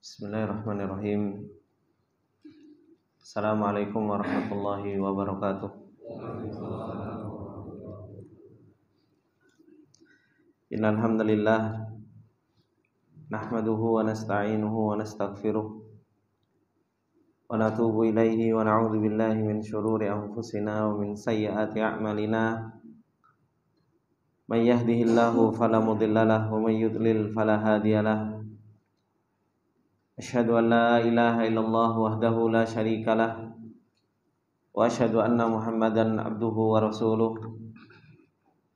Bismillahirrahmanirrahim. Assalamualaikum warahmatullahi wabarakatuh. Innal hamdalillah nahmaduhu wa nasta'inuhu wa nastaghfiruh wa natubu ilaihi wa na'udzu billahi min syururi anfusina wa min sayyiati a'malina. May yahdihillahu fala mudilla lahu wa may yudlil fala hadiyalah. Asyhadu an la ilaha illallah wahdahu la syarikalah wa asyhadu anna Muhammadan abduhu wa rasuluh.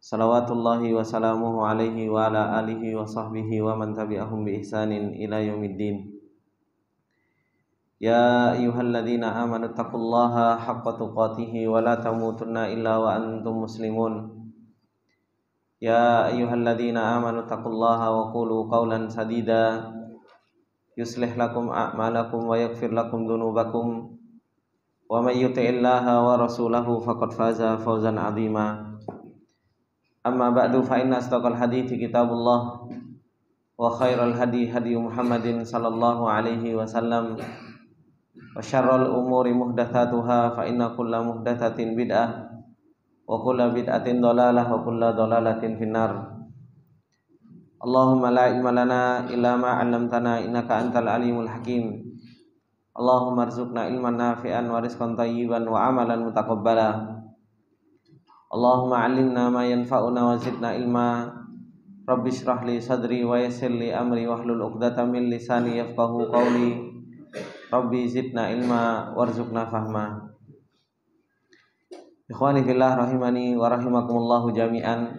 Salawatullahi wa salamuhu alaihi wa ala alihi wa sahbihi wa man tabi'ahum bi ihsanin ila yaumiddin. Ya ayyuhalladzina amanu taqullaha haqqa tuqatih wa la tamutunna illa wa antum muslimun. Ya ayyuhalladzina amanu taqullaha wa qulu qawlan sadida yuslih lakum a'malakum wa yaghfir lakum dhunubakum wa may yuti'illaha wa rasulahu faqad faza fawzan 'azima. Amma ba'du fa inna asdaqal hadithi kitabullah wa khairal hadi hadi Muhammadin sallallahu alaihi wasallam wa syarrul umuri muhdatsatuha fa inna kulla muhdatsatin bid'ah wa kulla bid'atin dhalalah wa kulla dhalalatin finnar. Allahumma la ilma lana illa ma 'allamtana innaka antal alimul hakim. Allahumma arzuqna ilman nafi'an wa rizqan thayyiban wa amalan mutaqabbala. Allahumma 'allimna ma yanfa'una wa zidna ilma. Rabbi shrah li sadri wa yassir li amri wahlul 'uqdatam min lisani yafqahu qawli. Rabbi zidna ilma warzuqna fahma. Ikhwani fillah rahimani wa rahimakumullahu jami'an.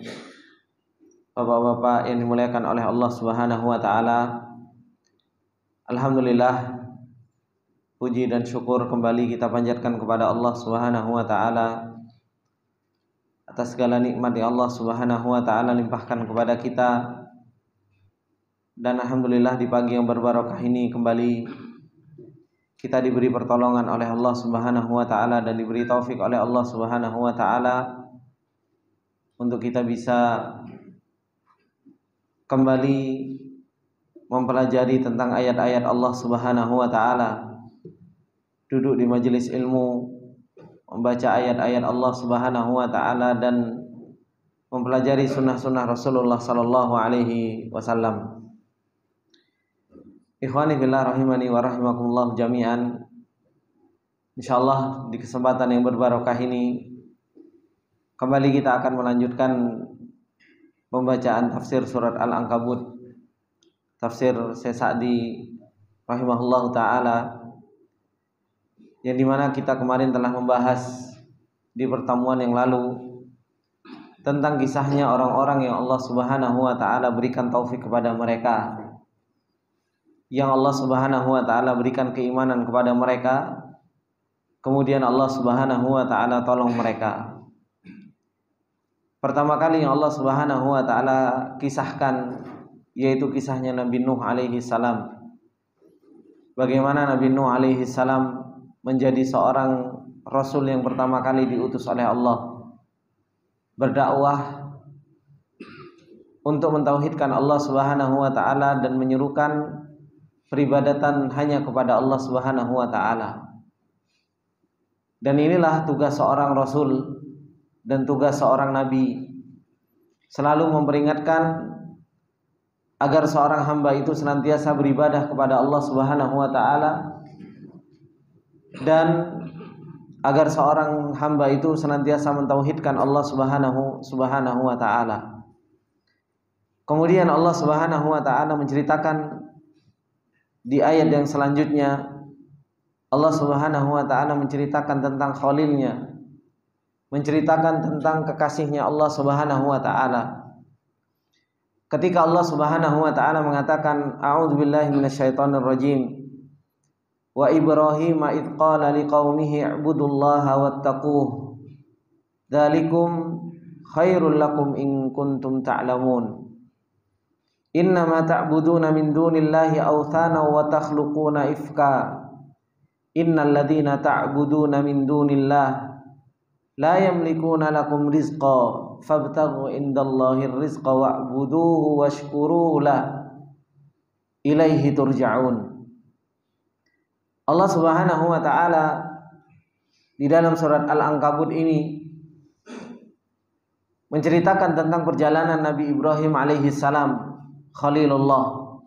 Bapak-bapak yang dimuliakan oleh Allah Subhanahu wa taala. Alhamdulillah, puji dan syukur kembali kita panjatkan kepada Allah Subhanahu wa taala atas segala nikmat yang Allah Subhanahu wa taala limpahkan kepada kita. Dan alhamdulillah di pagi yang berbarokah ini kembali kita diberi pertolongan oleh Allah Subhanahu wa taala dan diberi taufik oleh Allah Subhanahu wa taala untuk kita bisa kembali mempelajari tentang ayat-ayat Allah Subhanahu wa taala, duduk di majelis ilmu, membaca ayat-ayat Allah Subhanahu wa taala dan mempelajari sunnah-sunnah Rasulullah sallallahu alaihi wasallam. Ikhwani fillah rahimani wa rahimakumullah jami'an. Insyaallah di kesempatan yang berbarokah ini kembali kita akan melanjutkan pembacaan tafsir surat Al-Ankabut, tafsir Syekh Sa'di rahimahullahu ta'ala, yang dimana kita kemarin telah membahas di pertemuan yang lalu tentang kisahnya orang-orang yang Allah Subhanahu wa ta'ala berikan taufik kepada mereka, yang Allah Subhanahu wa ta'ala berikan keimanan kepada mereka, kemudian Allah Subhanahu wa ta'ala tolong mereka. Pertama kali yang Allah Subhanahu wa ta'ala kisahkan yaitu kisahnya Nabi Nuh alaihi salam. Bagaimana Nabi Nuh alaihi salam menjadi seorang rasul yang pertama kali diutus oleh Allah, berdakwah untuk mentauhidkan Allah Subhanahu wa ta'ala dan menyerukan peribadatan hanya kepada Allah Subhanahu wa ta'ala. Dan inilah tugas seorang rasul dan tugas seorang nabi, selalu memperingatkan agar seorang hamba itu senantiasa beribadah kepada Allah Subhanahu wa ta'ala, dan agar seorang hamba itu senantiasa mentauhidkan Allah Subhanahu wa ta'ala. Kemudian Allah Subhanahu wa ta'ala menceritakan di ayat yang selanjutnya, Allah Subhanahu wa ta'ala menceritakan tentang khalilnya, menceritakan tentang kekasihnya Allah Subhanahu wa ta'ala. Ketika Allah Subhanahu wa ta'ala mengatakan a'udzubillahi minasyaitonir rajim, wa Ibrahim id qala liqaumihi i'budullaha wattaquh dzalikum khairul lakum in kuntum ta'lamun innama ta'buduna min dunillahi awthana wa takhluquna ifka innal ladzina ta'buduna min dunillahi la yamlikuna lakum rizqa fabtaghu indallahir rizqa wa'buduhu washkuruhu la ilaihi turja'un. Allah Subhanahu wa taala di dalam surat Al-Ankabut ini menceritakan tentang perjalanan Nabi Ibrahim alaihi salam, Khalilullah,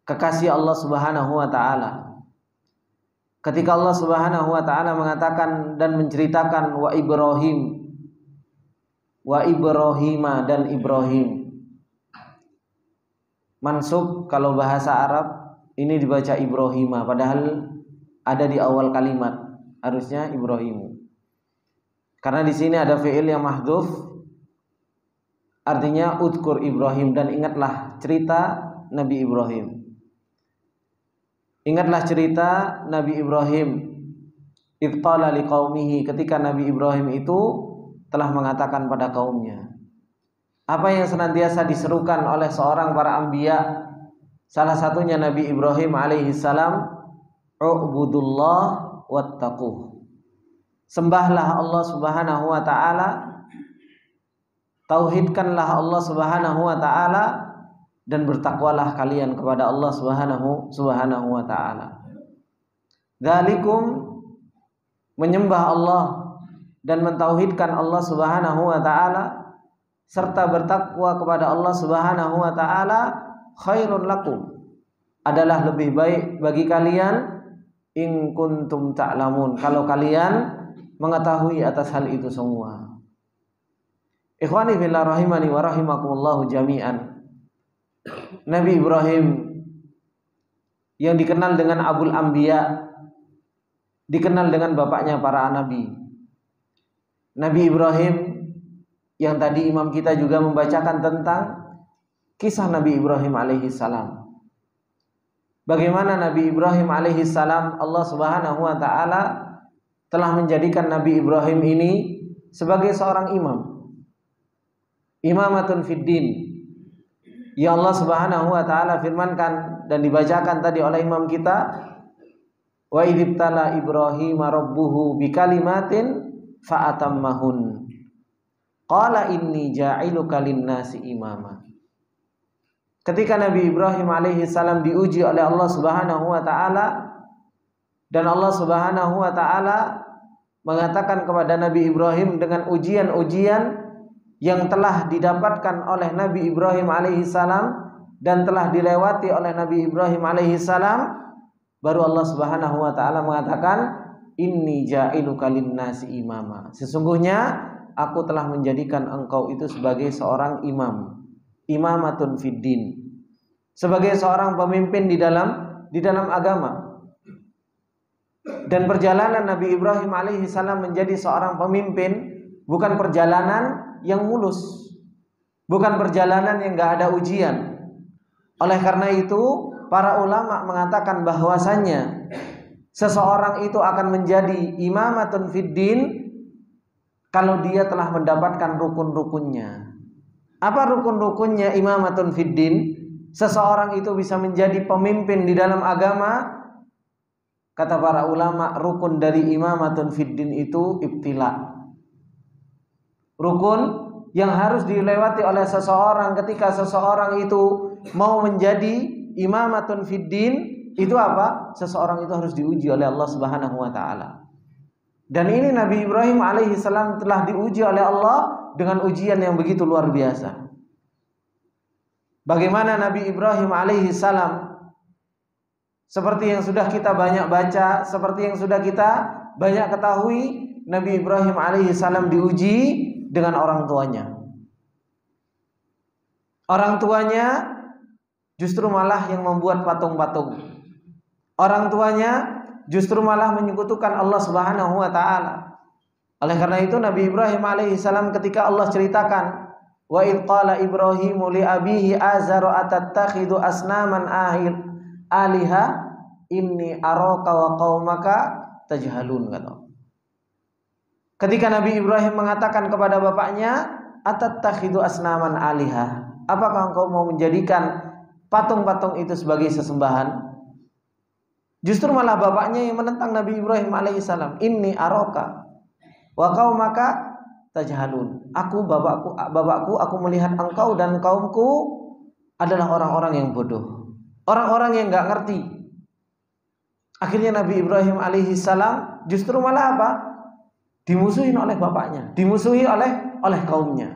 kekasih Allah Subhanahu wa taala. Ketika Allah Subhanahu wa taala mengatakan dan menceritakan wa Ibrahima dan Ibrahim. Mansub kalau bahasa Arab ini dibaca Ibrahima, padahal ada di awal kalimat, harusnya Ibrahimu. Karena di sini ada fi'il yang mahdhuf, artinya udkur Ibrahim, dan ingatlah cerita Nabi Ibrahim. Ingatlah cerita Nabi Ibrahim. Idh qala liqaumihi, ketika Nabi Ibrahim itu telah mengatakan pada kaumnya. Apa yang senantiasa diserukan oleh seorang para anbiya, salah satunya Nabi Ibrahim alaihi salam, u'budullah wattaquh. Sembahlah Allah Subhanahu wa taala, tauhidkanlah Allah Subhanahu wa taala, dan bertakwalah kalian kepada Allah Subhanahu wa taala. Dzalikum, menyembah Allah dan mentauhidkan Allah Subhanahu wa taala serta bertakwa kepada Allah Subhanahu wa taala, khairun lakum, adalah lebih baik bagi kalian, in kuntum ta'lamun, kalau kalian mengetahui atas hal itu semua. Ikhwani fillah rahimani wa rahimakumullahu jami'an. Nabi Ibrahim yang dikenal dengan Abul Anbiya, dikenal dengan bapaknya para nabi. Nabi Ibrahim yang tadi imam kita juga membacakan tentang kisah Nabi Ibrahim alaihi salam. Bagaimana Nabi Ibrahim alaihi salam, Allah Subhanahu wa taala telah menjadikan Nabi Ibrahim ini sebagai seorang imam. Imamatun fid din. Ya Allah Subhanahu wa taala firmankan dan dibacakan tadi oleh imam kita, wa idzibtala Ibrahim rabbuhu bikalimatin fa'atammahun. Qala inni ja'iluka lin-nasi imama. Ketika Nabi Ibrahim alaihi salam diuji oleh Allah Subhanahu wa taala, dan Allah Subhanahu wa taala mengatakan kepada Nabi Ibrahim dengan ujian-ujian yang telah didapatkan oleh Nabi Ibrahim alaihi salam dan telah dilewati oleh Nabi Ibrahim alaihi salam, baru Allah Subhanahu wa taala mengatakan, inni ja'iluka lin-nasi imama. Sesungguhnya aku telah menjadikan engkau itu sebagai seorang imam, imamatun fid din, sebagai seorang pemimpin di dalam agama. Dan perjalanan Nabi Ibrahim alaihi salam menjadi seorang pemimpin bukan perjalanan yang mulus, bukan perjalanan yang enggak ada ujian. Oleh karena itu, para ulama mengatakan bahwasannya seseorang itu akan menjadi imamatun fid din kalau dia telah mendapatkan rukun-rukunnya. Apa rukun-rukunnya imamatun fid din? Seseorang itu bisa menjadi pemimpin di dalam agama. Kata para ulama, rukun dari imamatun fid din itu ibtila. Rukun yang harus dilewati oleh seseorang ketika seseorang itu mau menjadi imamatun fid din itu apa? Seseorang itu harus diuji oleh Allah Subhanahu wa taala. Dan ini Nabi Ibrahim alaihi salam telah diuji oleh Allah dengan ujian yang begitu luar biasa. Bagaimana Nabi Ibrahim alaihi salam, seperti yang sudah kita banyak baca, seperti yang sudah kita banyak ketahui, Nabi Ibrahim alaihi salam diuji dengan orang tuanya. Orang tuanya justru malah yang membuat patung-patung. Orang tuanya justru malah menyekutukan Allah Subhanahu wa taala. Oleh karena itu Nabi Ibrahim alaihi salam ketika Allah ceritakan, wa id qala Ibrahimu li abihi azara atattakhidu asnaman aliha inni araka wa qaumaka tajhalun, kata. Ketika Nabi Ibrahim mengatakan kepada bapaknya, atattakhidu asnaman aliha, apakah engkau mau menjadikan patung-patung itu sebagai sesembahan? Justru malah bapaknya yang menentang Nabi Ibrahim alaihissalam. Inni araka wa qaumaka tajhalun. Bapakku, aku melihat engkau dan kaumku adalah orang-orang yang bodoh, orang-orang yang enggak ngerti. Akhirnya Nabi Ibrahim alaihi salam justru malah apa? Dimusuhi oleh bapaknya, dimusuhi oleh kaumnya.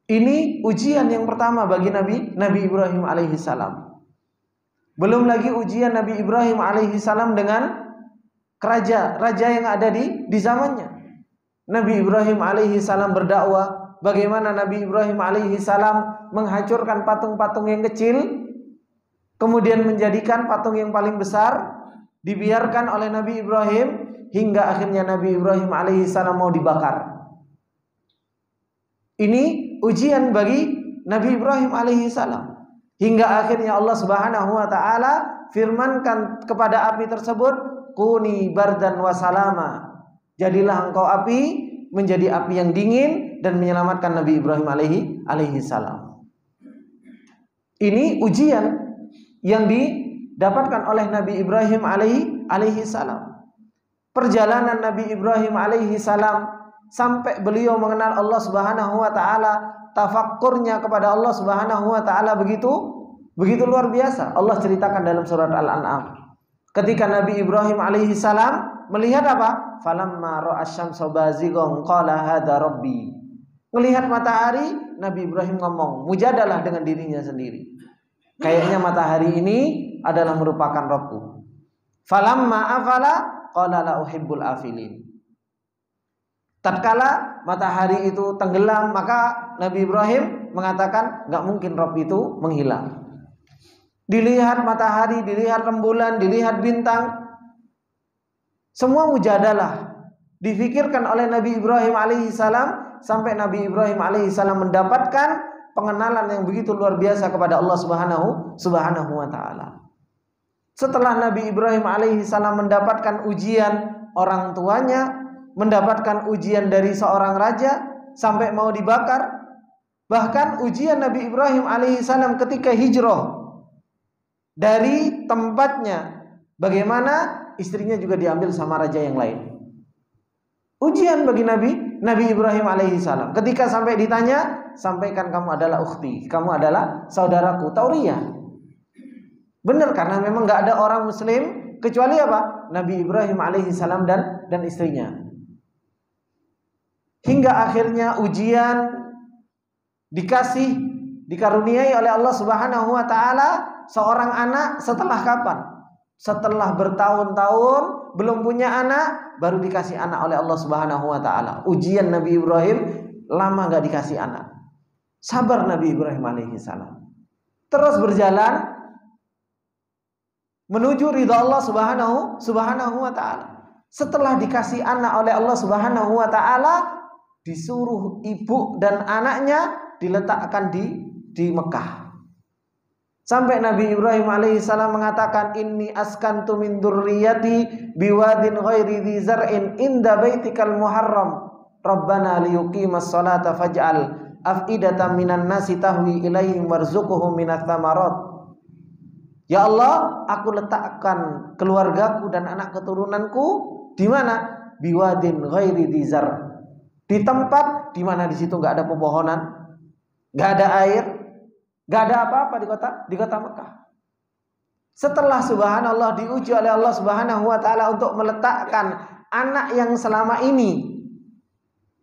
Ini ujian yang pertama bagi Nabi Ibrahim alaihi salam. Belum lagi ujian Nabi Ibrahim alaihi salam dengan raja yang ada di zamannya. Nabi Ibrahim alaihi salam berdakwah, bagaimana Nabi Ibrahim alaihi salam menghancurkan patung-patung yang kecil, kemudian menjadikan patung yang paling besar, dibiarkan oleh Nabi Ibrahim hingga akhirnya Nabi Ibrahim alaihi salam mau dibakar. Ini ujian bagi Nabi Ibrahim alaihi salam. Hingga akhirnya Allah Subhanahu wa taala firmankan kepada api tersebut, "Kuni bardan wa salama." Jadilah engkau api menjadi api yang dingin dan menyelamatkan Nabi Ibrahim alaihi salam. Ini ujian yang didapatkan oleh Nabi Ibrahim alaihi salam. Perjalanan Nabi Ibrahim alaihi salam sampai beliau mengenal Allah Subhanahu wa taala, tafakkurnya kepada Allah Subhanahu wa taala begitu luar biasa. Allah ceritakan dalam surat Al-An'am. Ketika Nabi Ibrahim alaihi salam melihat apa? Falamma ra'a asy-syamsa bazighan qala hadza rabbi. Melihat matahari, Nabi Ibrahim ngomong, mujadalah dengan dirinya sendiri. Kayaknya matahari ini adalah merupakan Rabbku. Falamma afala qala la uhibbul afilin. Tatkala matahari itu tenggelam, maka Nabi Ibrahim mengatakan enggak mungkin Rabb itu menghilang. Dilihat matahari, dilihat rembulan, dilihat bintang, semua mujadalah difikirkan oleh Nabi Ibrahim alaihi salam sampai Nabi Ibrahim alaihi salam mendapatkan pengenalan yang begitu luar biasa kepada Allah Subhanahu wa taala. Setelah Nabi Ibrahim alaihi salam mendapatkan ujian orang tuanya, mendapatkan ujian dari seorang raja sampai mau dibakar, bahkan ujian Nabi Ibrahim alaihi salam ketika hijrah dari tempatnya, bagaimana istrinya juga diambil sama raja yang lain. Ujian bagi Nabi Ibrahim alaihi salam. Ketika sampai ditanya, sampaikan kamu adalah ukhti, kamu adalah saudaraku, Tauriyah. Benar, karena memang nggak ada orang Muslim kecuali apa? Nabi Ibrahim alaihi salam dan istrinya. Hingga akhirnya ujian dikaruniai oleh Allah Subhanahu wa taala seorang anak setelah kapan? Setelah bertahun-tahun belum punya anak, baru dikasih anak oleh Allah Subhanahu wa taala. Ujian Nabi Ibrahim lama enggak dikasih anak. Sabar Nabi Ibrahim alaihi salam. Terus berjalan menuju ridha Allah Subhanahu wa taala. Setelah dikasih anak oleh Allah Subhanahu wa taala, disuruh ibu dan anaknya diletakkan di Mekah. Sampai Nabi Ibrahim alaihissalam mengatakan, inni askantu min dzurriyyati biwadin ghairi dzi zar'in inda baitikal muharram rabbana liyuqimas salata faj'al af'idatan minan nasi tahwi ilaihim warzuqhum minats tsamarat. Ya Allah, aku letakkan keluargaku dan anak keturunanku di mana? Biwadin ghairi dzi zar', di tempat di mana di situ enggak ada pepohonan, enggak ada air, gak ada apa-apa di kota Mekah. Setelah subhanallah diuji oleh Allah Subhanahu wa taala untuk meletakkan anak yang selama ini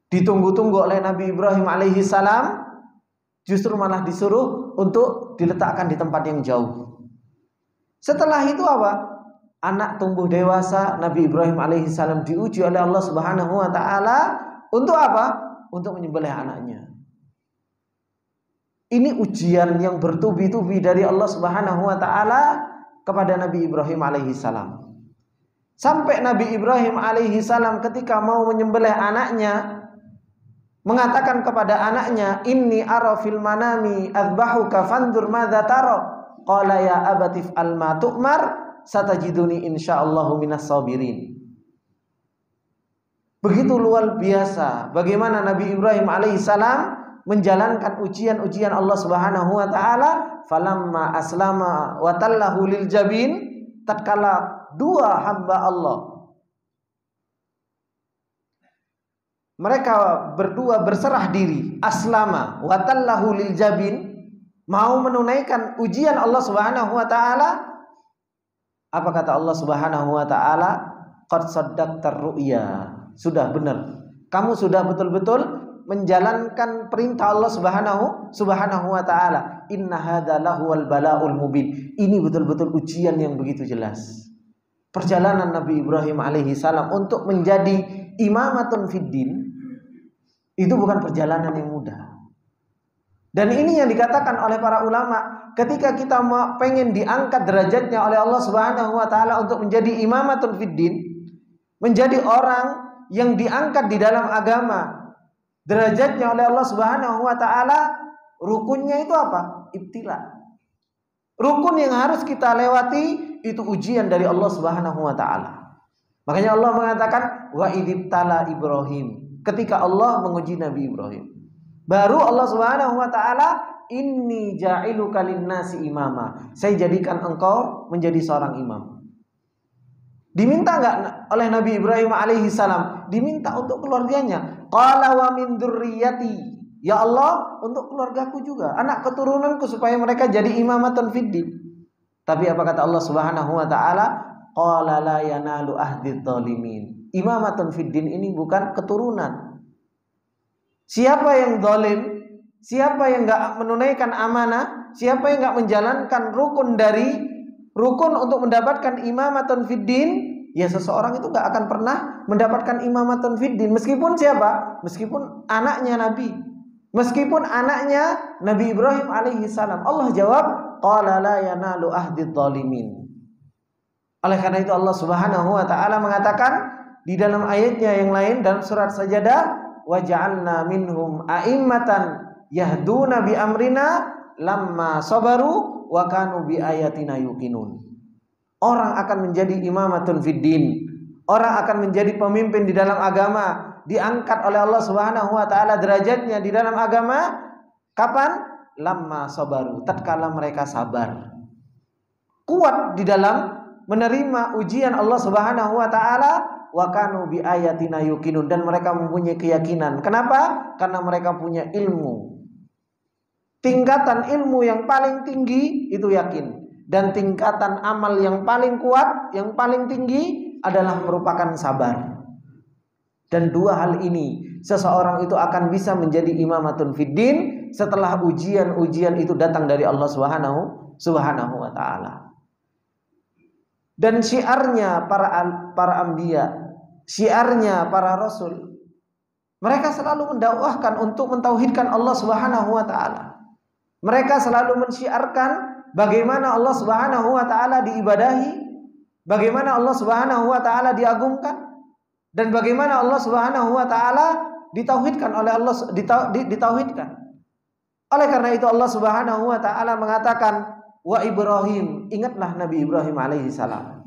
ditunggu-tunggu oleh Nabi Ibrahim alaihi salam, justru malah disuruh untuk diletakkan di tempat yang jauh. Setelah itu apa? Anak tumbuh dewasa, Nabi Ibrahim alaihi salam diuji oleh Allah Subhanahu wa taala untuk apa? Untuk menyembelih anaknya. Ini ujian yang bertubi-tubi dari Allah Subhanahu wa taala kepada Nabi Ibrahim alaihi salam. Sampai Nabi Ibrahim alaihi salam ketika mau menyembelih anaknya mengatakan kepada anaknya, inni ara fil manami adzbahuka fandur madza tara. Qala ya abati fa'al ma tu'mar satajiduni insyaallahu minas sabirin. Begitu luar biasa bagaimana Nabi Ibrahim alaihi salam menjalankan ujian-ujian Allah Subhanahu wa taala. Falamma aslama wa tallahu lil jabin, tatkala dua hamba Allah mereka berdua berserah diri, aslama wa tallahu lil jabin, mau menunaikan ujian Allah Subhanahu wa taala. Apa kata Allah Subhanahu wa taala? Qad saddaqtar ru'ya. Sudah benar. Kamu sudah betul-betul menjalankan perintah Allah Subhanahu wa taala. Inna hadza lahuwal balaul mubin. Ini betul-betul ujian yang begitu jelas. Perjalanan Nabi Ibrahim alaihi salam untuk menjadi imamatun fiddin itu bukan perjalanan yang mudah. Dan ini yang dikatakan oleh para ulama, ketika kita pengen diangkat derajatnya oleh Allah Subhanahu wa taala untuk menjadi imamatun fiddin, menjadi orang yang diangkat di dalam agama derajatnya oleh Allah Subhanahu wa taala, rukunnya itu apa? Ibtila. Rukun yang harus kita lewati itu ujian dari Allah Subhanahu wa taala. Makanya Allah mengatakan wa idzibtala Ibrahim. Ketika Allah menguji Nabi Ibrahim, baru Allah Subhanahu wa taala, inni ja'iluka linnasi imama. Saya jadikan engkau menjadi seorang imam. Diminta enggak oleh Nabi Ibrahim alaihi salam? Diminta untuk keluarganya. Qala wa min dzurriyyati. Ya Allah, untuk keluargaku juga, anak keturunanku, supaya mereka jadi imamatun fiddin. Tapi apa kata Allah Subhanahu wa taala? Qala la yanalu ahdidz zalimin. Imamatun fiddin ini bukan keturunan. Siapa yang zalim, siapa yang enggak menunaikan amanah, siapa yang enggak menjalankan rukun untuk mendapatkan imamatun fiddin, ya seseorang itu enggak akan pernah mendapatkan imamatun fiddin. Meskipun siapa? Meskipun anaknya Nabi. Meskipun anaknya Nabi Ibrahim alaihi salam. Allah jawab, qala la yanalu ahdidz zalimin. Oleh karena itu Allah Subhanahu wa taala mengatakan di dalam ayatnya yang lain dalam surat Sajadah, wa ja'alna minhum a'immatan yahduna bi amrina lamma sabaru wa kanu bi ayatina yuqinun. Orang akan menjadi imamatun fiddin, orang akan menjadi pemimpin di dalam agama, diangkat oleh Allah Subhanahu wa taala derajatnya di dalam agama kapan? Lamma sabaru, tatkala mereka sabar. Kuat di dalam menerima ujian Allah Subhanahu wa taala, wa kanu bi ayatina yuqinun, dan mereka mempunyai keyakinan. Kenapa? Karena mereka punya ilmu. Tingkatan ilmu yang paling tinggi itu yakin, dan tingkatan amal yang paling kuat, yang paling tinggi adalah merupakan sabar. Dan dua hal ini seseorang itu akan bisa menjadi imamatun fiddin setelah ujian-ujian itu datang dari Allah Subhanahu wa taala. Dan syiarnya para anbiya, syiarnya para rasul, mereka selalu mendakwahkan untuk mentauhidkan Allah Subhanahu wa taala. Mereka selalu mensyiarkan bagaimana Allah Subhanahu wa taala diibadahi, bagaimana Allah Subhanahu wa taala diagungkan, dan bagaimana Allah Subhanahu wa taala ditauhidkan oleh Allah, ditauhidkan. Oleh karena itu Allah Subhanahu wa taala mengatakan, wa Ibrahim, ingatlah Nabi Ibrahim alaihi salam.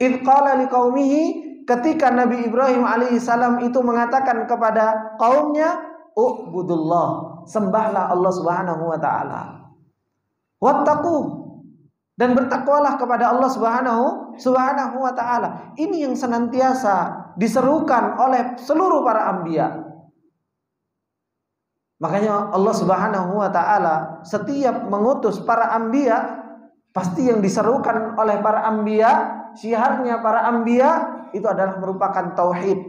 Idz qala liqaumihi, ketika Nabi Ibrahim alaihi salam itu mengatakan kepada kaumnya, ubudullah, sembahlah Allah Subhanahu wa taala. Wattaqu, dan bertakwalah kepada Allah Subhanahu wa taala. Ini yang senantiasa diserukan oleh seluruh para anbiya. Makanya Allah Subhanahu wa taala setiap mengutus para anbiya, pasti yang diserukan oleh para anbiya, syiarnya para anbiya itu adalah merupakan tauhid.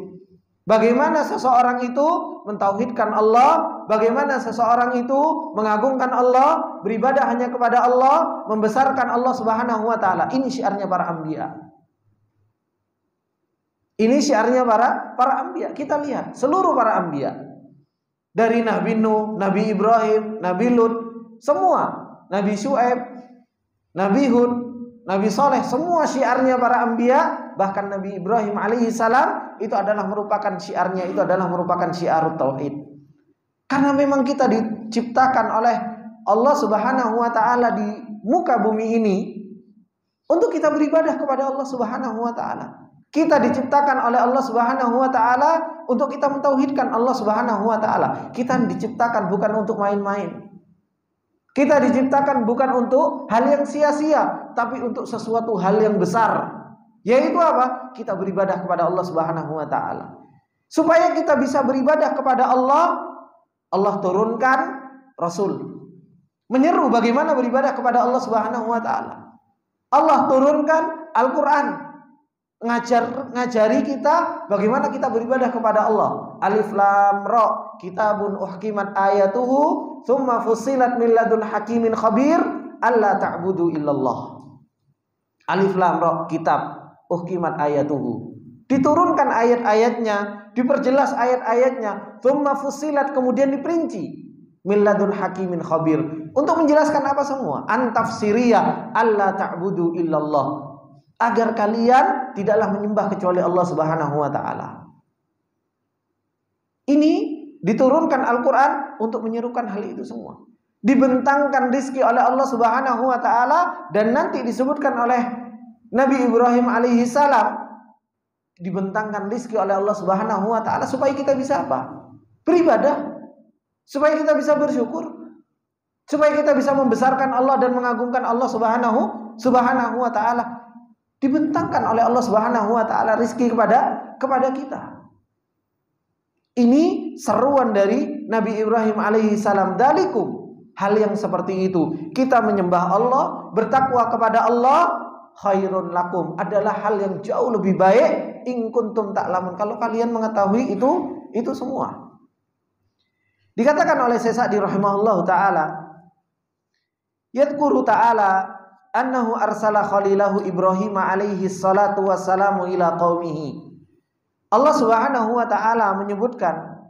Bagaimana seseorang itu mentauhidkan Allah, bagaimana seseorang itu mengagungkan Allah, beribadah hanya kepada Allah, membesarkan Allah Subhanahu wa taala. Ini syiarnya para anbiya. Ini syiarnya para anbiya. Kita lihat seluruh para anbiya. Dari Nabi Nuh, Nabi Ibrahim, Nabi Lut, semua, Nabi Syuaib, Nabi Hud, Nabi Saleh, semua syiarnya para anbiya. Bahkan Nabi Ibrahim alaihi salam itu adalah merupakan syiarnya, itu adalah merupakan syiarut tauhid. Karena memang kita diciptakan oleh Allah Subhanahu wa taala di muka bumi ini untuk kita beribadah kepada Allah Subhanahu wa taala. Kita diciptakan oleh Allah Subhanahu wa taala untuk kita mentauhidkan Allah Subhanahu wa taala. Kita diciptakan bukan untuk main-main. Kita diciptakan bukan untuk hal yang sia-sia, tapi untuk sesuatu hal yang besar. Yaitu apa? Kita beribadah kepada Allah Subhanahu wa taala. Supaya kita bisa beribadah kepada Allah, Allah turunkan Rasul menyeru bagaimana beribadah kepada Allah Subhanahu wa taala. Allah turunkan Al-Quran, ngajari kita bagaimana kita beribadah kepada Allah. Alif Lam Ra, kitabun uhkimat ayatuhu thumma fussilat min ladun hakimin khabir alla ta'budu illallah. Alif Lam Ra, kitab uhkimat ayatuhu, diturunkan ayat-ayatnya, diperjelas ayat-ayatnya, thumma fussilat, kemudian diperinci, min ladun hakimin khabir, untuk menjelaskan apa semua? Antafsiriyah, alla ta'budu illallah, agar kalian tidaklah menyembah kecuali Allah Subhanahu wa taala. Ini diturunkan Al-Qur'an untuk menyerukan hal itu semua. Dibentangkan rizki oleh Allah Subhanahu wa taala, dan nanti disebutkan oleh Nabi Ibrahim alaihi salam, dibentangkan rizki oleh Allah Subhanahu wa taala supaya kita bisa apa? Beribadah, supaya kita bisa bersyukur, supaya kita bisa membesarkan Allah dan mengagungkan Allah Subhanahu wa taala. Dibentangkan oleh Allah Subhanahu wa taala rizki kepada kita. Ini seruan dari Nabi Ibrahim alaihi salam. Dalikum, hal yang seperti itu, kita menyembah Allah, bertakwa kepada Allah, khairun lakum, adalah hal yang jauh lebih baik, in kuntum ta'lamun, kalau kalian mengetahui itu semua. Dikatakan oleh Syekh Sa'di rahimahullahu taala, yadhkuru ta'ala annahu arsala khalilahu Ibrahim alaihi salatu wassalamu ila qaumihi. Allah Subhanahu wa taala menyebutkan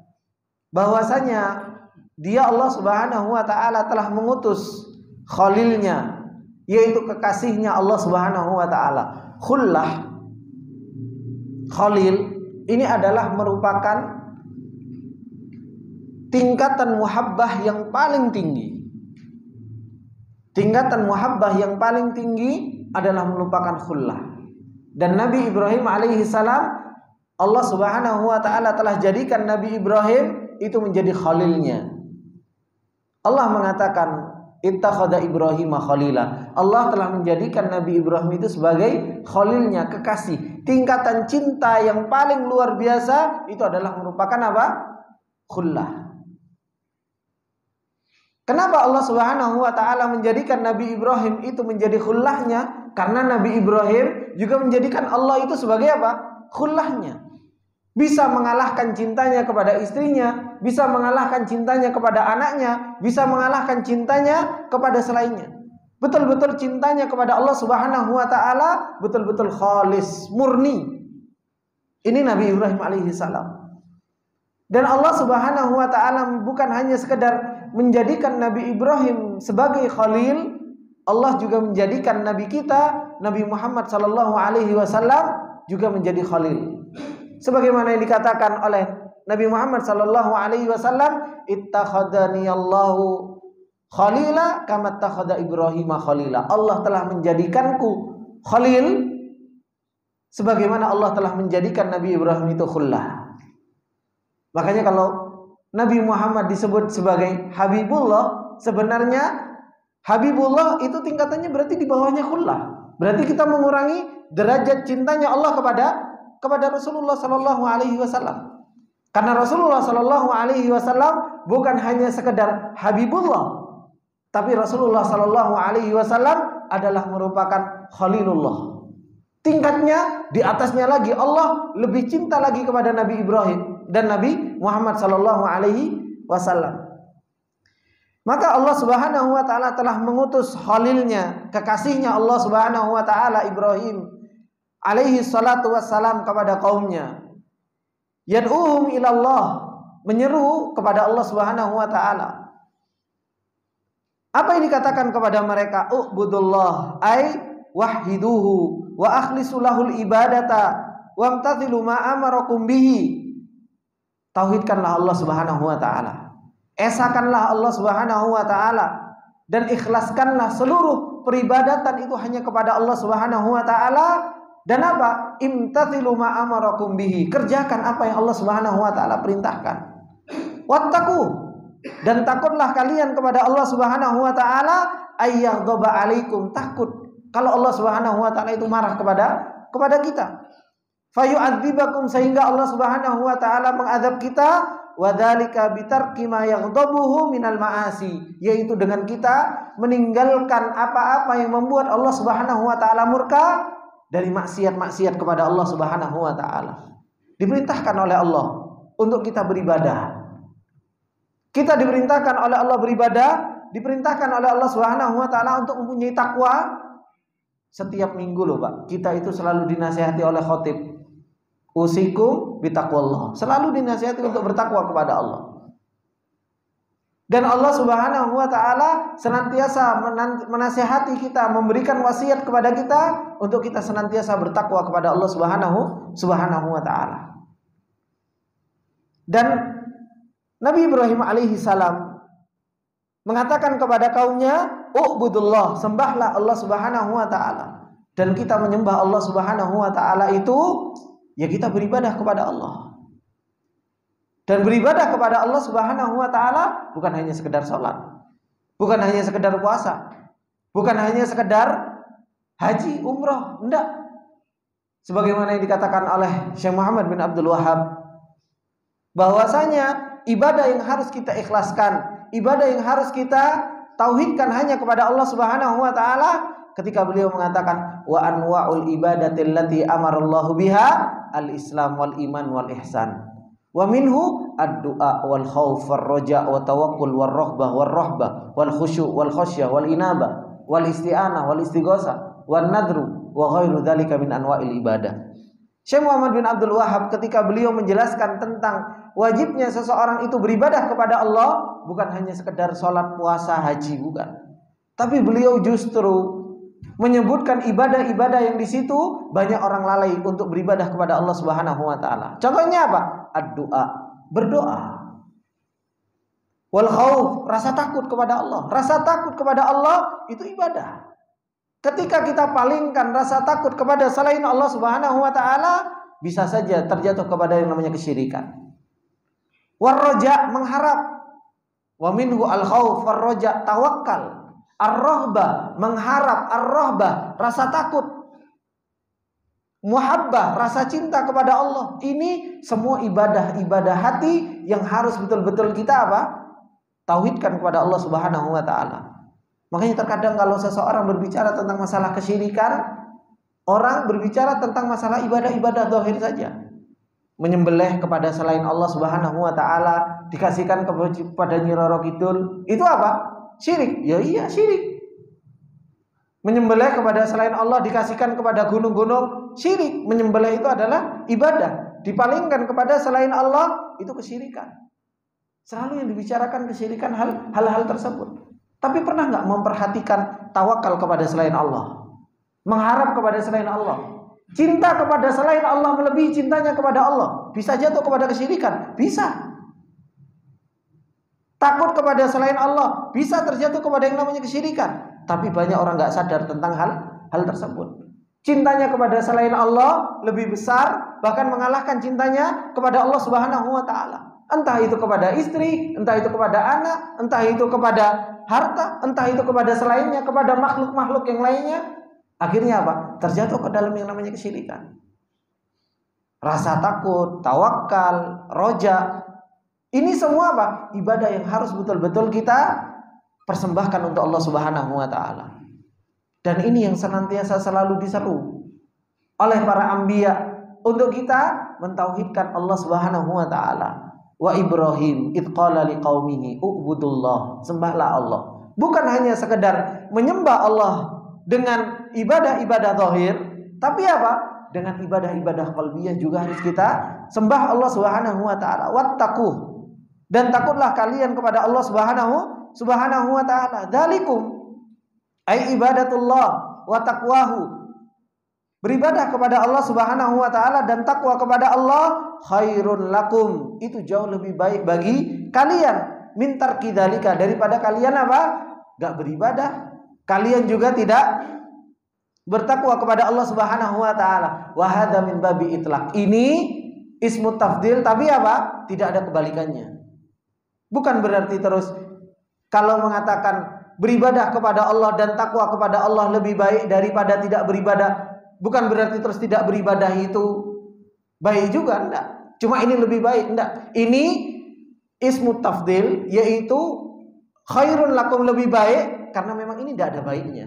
bahwasanya dia, Allah Subhanahu wa taala, telah mengutus khalilnya, yaitu kekasihnya Allah Subhanahu wa taala. Khullah, khalil, ini adalah merupakan tingkatan muhabbah yang paling tinggi. Tingkatan muhabbah yang paling tinggi adalah merupakan khullah. Dan Nabi Ibrahim alaihi salam, Allah Subhanahu wa taala telah jadikan Nabi Ibrahim itu menjadi khalilnya. Allah mengatakan, ittakhadha Ibrahim khalila. Allah telah menjadikan Nabi Ibrahim itu sebagai khalilnya, kekasih. Tingkatan cinta yang paling luar biasa itu adalah merupakan apa? Khullah. Kenapa Allah Subhanahu wa taala menjadikan Nabi Ibrahim itu menjadi khullahnya? Karena Nabi Ibrahim juga menjadikan Allah itu sebagai apa? Khullahnya. Bisa mengalahkan cintanya kepada istrinya, bisa mengalahkan cintanya kepada anaknya, bisa mengalahkan cintanya kepada selainnya. Betul-betul cintanya kepada Allah Subhanahu wa taala betul-betul khalis, murni. Ini Nabi Ibrahim alaihi salam. Dan Allah Subhanahu wa taala bukan hanya sekedar menjadikan Nabi Ibrahim sebagai khalil, Allah juga menjadikan Nabi kita, Nabi Muhammad sallallahu alaihi wasallam juga menjadi khalil. Sebagaimana yang dikatakan oleh Nabi Muhammad sallallahu alaihi wasallam, ittakhadani Allahu khalila kama ittakhadha Ibrahim khalila. Allah telah menjadikanku khalil sebagaimana Allah telah menjadikan Nabi Ibrahim itu khullah. Makanya kalau Nabi Muhammad disebut sebagai Habibullah, sebenarnya Habibullah itu tingkatannya berarti di bawahnya khullah. Berarti kita mengurangi derajat cintanya Allah kepada Rasulullah sallallahu alaihi wasallam. Karena Rasulullah sallallahu alaihi wasallam bukan hanya sekedar Habibullah, tapi Rasulullah sallallahu alaihi wasallam adalah merupakan Khalilullah. Tingkatnya di atasnya lagi, Allah lebih cinta lagi kepada Nabi Ibrahim dan Nabi Muhammad sallallahu alaihi wasallam. Maka Allah Subhanahu wa taala telah mengutus khalilnya, kekasihnya Allah Subhanahu wa taala, Ibrahim alaihi salatu wassalam, kepada kaumnya. Yad'uhum ilallah, menyeru kepada Allah Subhanahu wa taala. Apa yang dikatakan kepada mereka? Ubudullah, ay wahiduhu wa akhlisu lahul ibadata wamtathilu ma amarakum bihi. Tauhidkanlah Allah Subhanahu wa taala. Esakanlah Allah Subhanahu wa taala dan ikhlaskanlah seluruh peribadatan itu hanya kepada Allah Subhanahu wa taala. Dan apa? Imtathilu ma amarakum bihi, kerjakan apa yang Allah Subhanahu wa taala perintahkan. Wattaqu, dan takutlah kalian kepada Allah Subhanahu wa taala, ayyaghdaba alaikum, takut kalau Allah Subhanahu wa taala itu marah kepada kita. Fayu'adzibakum, sehingga Allah Subhanahu wa taala mengadab kita, wa dzalika bitarki ma yaghdabuhu minal ma'asi, yaitu dengan kita meninggalkan apa-apa yang membuat Allah Subhanahu wa taala murka dari maksiat-maksiat kepada Allah Subhanahu wa taala. Diperintahkan oleh Allah untuk kita beribadah. Kita diperintahkan oleh Allah beribadah, diperintahkan oleh Allah Subhanahu wa taala untuk mempunyai takwa. Setiap minggu loh, Pak, kita itu selalu dinasihati oleh khatib, usikum bitaqwallah. Selalu dinasihati untuk bertakwa kepada Allah. Dan Allah Subhanahu wa taala senantiasa menasihati kita, memberikan wasiat kepada kita untuk kita senantiasa bertakwa kepada Allah Subhanahu wa taala. Dan Nabi Ibrahim alaihi salam mengatakan kepada kaumnya, "Ubudullah," sembahlah Allah Subhanahu wa taala. Dan kita menyembah Allah Subhanahu wa taala itu ya kita beribadah kepada Allah. Dan beribadah kepada Allah Subhanahu wa taala bukan hanya sekedar salat, bukan hanya sekedar puasa, bukan hanya sekedar haji, umrah, enggak. Sebagaimana yang dikatakan oleh Syekh Muhammad bin Abdul Wahhab, bahwasanya ibadah yang harus kita ikhlaskan, ibadah yang harus kita tauhidkan hanya kepada Allah Subhanahu wa taala, ketika beliau mengatakan wa anwa'ul ibadati allati amarallahu biha al-islam wal iman wal ihsan. Wa minhu ad-du'a wal khauf war raja wa tawakkul war rahbah wal khusyu' wal khasyah wal inabah wal isti'anah wal istighatsah wan nadru wa ghairu dzalika min anwa'il ibadah. Syekh Muhammad bin Abdul Wahhab ketika beliau menjelaskan tentang wajibnya seseorang itu beribadah kepada Allah, bukan hanya sekedar sholat, puasa, haji, bukan. Tapi beliau justru menyebutkan ibadah-ibadah yang di situ banyak orang lalai untuk beribadah kepada Allah Subhanahu wa taala. Contohnya apa? Ad-du'a, berdoa. Wal khauf, rasa takut kepada Allah. Rasa takut kepada Allah itu ibadah. Ketika kita palingkan rasa takut kepada selain Allah Subhanahu wa taala, bisa saja terjatuh kepada yang namanya kesyirikan. War raja, mengharap. Wa minhu al khauf war raja, tawakkal. Ar-rahbah, mengharap. Ar-rahbah, rasa takut. Muhabbah, rasa cinta kepada Allah. Ini semua ibadah-ibadah hati yang harus betul-betul kita apa? Tauhidkan kepada Allah Subhanahu wa taala. Makanya terkadang kalau seseorang berbicara tentang masalah kesyirikan, orang berbicara tentang masalah ibadah-ibadah zahir saja. Menyembelih kepada selain Allah Subhanahu wa taala, dikasihkan kepada Nyi Roro Kidul, itu apa? Syirik. Ya iya, syirik. Menyembelih kepada selain Allah, dikasihkan kepada gunung-gunung, syirik. Menyembelih itu adalah ibadah. Dipalingkan kepada selain Allah, itu kesyirikan. Selalu yang dibicarakan kesyirikan hal-hal tersebut. Tapi pernah nggak memperhatikan tawakal kepada selain Allah, mengharap kepada selain Allah, cinta kepada selain Allah melebihi cintanya kepada Allah? Bisa jatuh kepada kesyirikan, bisa. Takut kepada selain Allah, bisa terjatuh kepada yang namanya kesyirikan. Tapi banyak orang nggak sadar tentang hal tersebut. Cintanya kepada selain Allah lebih besar, bahkan mengalahkan cintanya kepada Allah Subhanahu wa taala. Entah itu kepada istri, entah itu kepada anak, entah itu kepada harta, entah itu kepada selainnya, kepada makhluk-makhluk yang lainnya. Akhirnya apa? Terjatuh ke dalam yang namanya kesyirikan. Rasa takut, tawakal, roja, ini semua apa? Ibadah yang harus betul-betul kita persembahkan untuk Allah Subhanahu wa taala. Dan ini yang senantiasa selalu diseru oleh para anbiya untuk kita mentauhidkan Allah Subhanahu wa taala. Wa Ibrahim id qala liqaumihi ubudullah, sembahlah Allah. Bukan hanya sekedar menyembah Allah dengan ibadah-ibadah zahir, tapi apa? Dengan ibadah-ibadah qalbiyah juga harus kita sembah Allah Subhanahu wa taala. Wattaqu, dan takutlah kalian kepada Allah Subhanahu wa taala. Dzalikum ai ibadatullah wa taqwahu. Beribadah kepada Allah Subhanahu wa taala dan takwa kepada Allah khairun lakum, itu jauh lebih baik bagi kalian min tarki dzalika, daripada kalian apa? Enggak beribadah, kalian juga tidak bertakwa kepada Allah Subhanahu wa taala. Wa hadza min babi itlaq. Ini ismu tafdil, tapi apa? Tidak ada kebalikannya. Bukan berarti terus kalau mengatakan beribadah kepada Allah dan takwa kepada Allah lebih baik daripada tidak beribadah, bukan berarti terus tidak beribadah itu baik juga, enggak. Cuma ini lebih baik, enggak. Ini ismu tafdil, yaitu khairun lakum, lebih baik, karena memang ini tidak ada baiknya.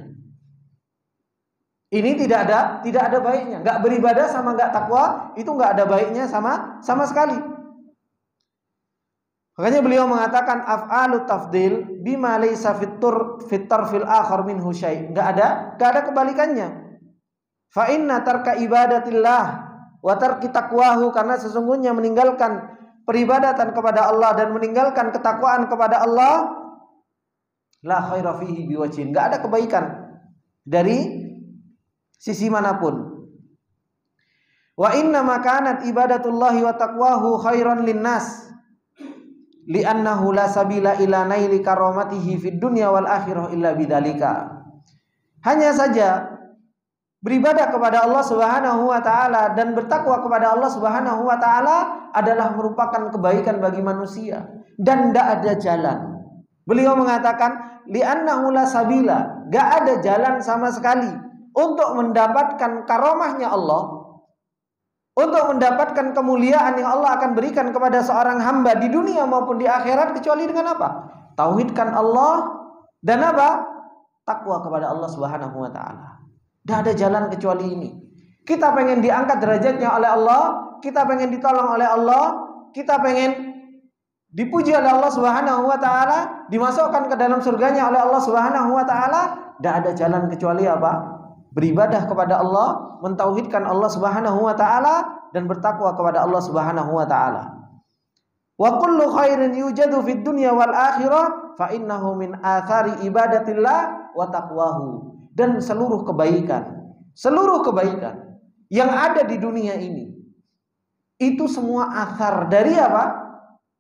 Ini tidak ada baiknya. Enggak beribadah sama enggak takwa itu enggak ada baiknya sama sekali. Makanya beliau mengatakan af'alut tafdil bima laysa fitar fil akhar minhu syai'. Enggak ada kebalikannya. Fa inna tarka ibadatillah wa tarki taqwahu, karena sesungguhnya meninggalkan peribadatan kepada Allah dan meninggalkan ketakwaan kepada Allah, la khaira fihi biwajhin, enggak ada kebaikan dari sisi manapun. Wa inna ma kanat ibadatullahi wa taqwahu khairan linnas li'annahu la sabila ila naili karamatihi fid dunya wal akhirah illa bidzalika. Hanya saja beribadah kepada Allah Subhanahu wa taala dan bertakwa kepada Allah Subhanahu wa taala adalah merupakan kebaikan bagi manusia dan tidak ada jalan. Beliau mengatakan li'annahu la sabila, enggak ada jalan sama sekali untuk mendapatkan karomahnya Allah, untuk mendapatkan kemuliaan yang Allah akan berikan kepada seorang hamba di dunia maupun di akhirat, kecuali dengan apa? Tauhidkan Allah dan apa? Takwa kepada Allah Subhanahu wa taala. Tidak ada jalan kecuali ini. Kita pengen diangkat derajatnya oleh Allah, kita pengen ditolong oleh Allah, kita pengen dipuji oleh Allah Subhanahu wa taala, dimasukkan ke dalam surganya oleh Allah Subhanahu wa taala, tidak ada jalan kecuali apa? Beribadah kepada Allah, mentauhidkan Allah Subhanahu wa taala dan bertakwa kepada Allah Subhanahu wa taala. Wa kullu khairin yujadu fid dunya wal akhirah fa innahu min athari ibadatillah wa taqwahu. Dan seluruh kebaikan yang ada di dunia ini itu semua athar dari apa?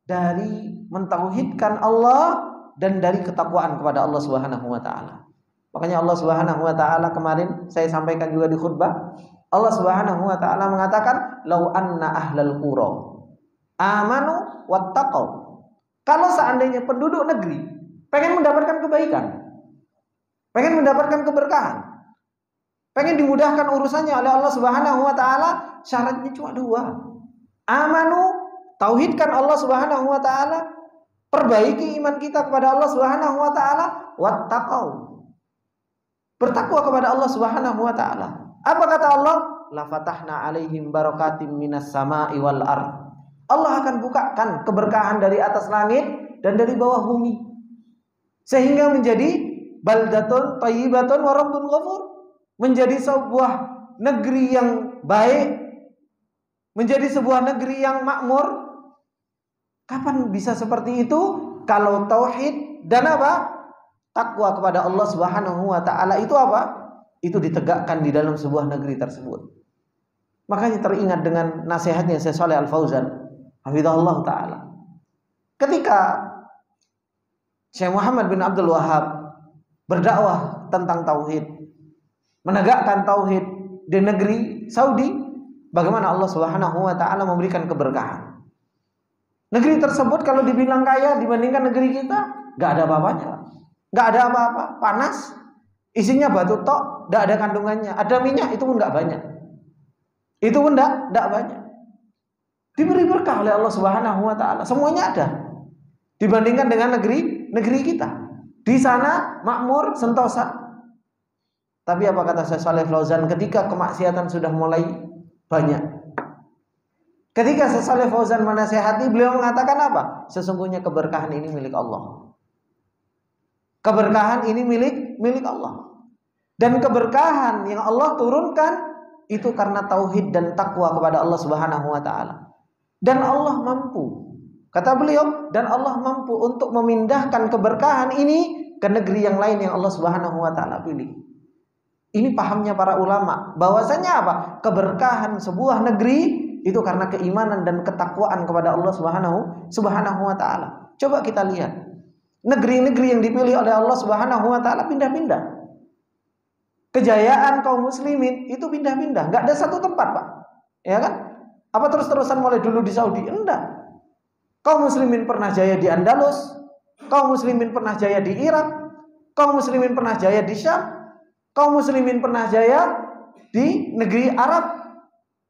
Dari mentauhidkan Allah dan dari ketakwaan kepada Allah Subhanahu wa taala. Makanya Allah Subhanahu wa taala kemarin saya sampaikan juga di khutbah, Allah Subhanahu wa taala mengatakan lau anna ahlal qura amanu wattaqau. Kalau seandainya penduduk negeri pengen mendapatkan kebaikan, pengen mendapatkan keberkahan, pengen dimudahkan urusannya oleh Allah Subhanahu wa taala, syaratnya cuma dua. Amanu, tauhidkan Allah Subhanahu wa taala, perbaiki iman kita kepada Allah Subhanahu wa taala, wattaqau, bertakwa kepada Allah Subhanahu wa taala. Apa kata Allah? La fatahna alaihim barakatim minas sama'i wal ard. Allah akan bukakan keberkahan dari atas langit dan dari bawah bumi, sehingga menjadi baldatun thayyibatun wa rabbun ghafur, menjadi sebuah negeri yang baik, menjadi sebuah negeri yang makmur. Kapan bisa seperti itu? Kalau tauhid dan apa? Takwa kepada Allah Subhanahu wa taala itu apa? Itu ditegakkan di dalam sebuah negeri tersebut. Makanya teringat dengan nasihatnya Syekh Shalih Al Fauzan hafizahullah taala. Ketika Syekh Muhammad bin Abdul Wahhab berdakwah tentang tauhid, menegakkan tauhid di negeri Saudi, bagaimana Allah Subhanahu wa taala memberikan keberkahan. Negeri tersebut kalau dibilang kaya dibandingkan negeri kita, enggak ada apa-apanya. Enggak ada apa-apa, panas, isinya batu tok, enggak ada kandungannya. Ada minyak itu pun enggak banyak. Itu pun enggak banyak. Diberi berkah oleh Allah Subhanahu wa taala, semuanya ada. Dibandingkan dengan negeri kita. Di sana makmur, sentosa. Tapi apa kata Syekh Shalih Fauzan ketika kemaksiatan sudah mulai banyak? Ketika Syekh Shalih Fauzan menasihati, beliau mengatakan apa? Sesungguhnya keberkahan ini milik Allah. Keberkahan ini milik Allah. Dan keberkahan yang Allah turunkan itu karena tauhid dan takwa kepada Allah Subhanahu wa taala. Dan Allah mampu, kata beliau, dan Allah mampu untuk memindahkan keberkahan ini ke negeri yang lain yang Allah Subhanahu wa taala pilih. Ini pahamnya para ulama, bahwasanya apa? Keberkahan sebuah negeri itu karena keimanan dan ketakwaan kepada Allah Subhanahu wa taala. Coba kita lihat negeri-negeri yang dipilih oleh Allah Subhanahu wa taala pindah-pindah. Kejayaan kaum muslimin itu pindah-pindah, enggak ada satu tempat, Pak. Ya kan? Apa terus-terusan mulai dulu di Saudi? Enggak. Kaum muslimin pernah jaya di Andalus, kaum muslimin pernah jaya di Irak, kaum muslimin pernah jaya di Syam, kaum muslimin pernah jaya di negeri Arab.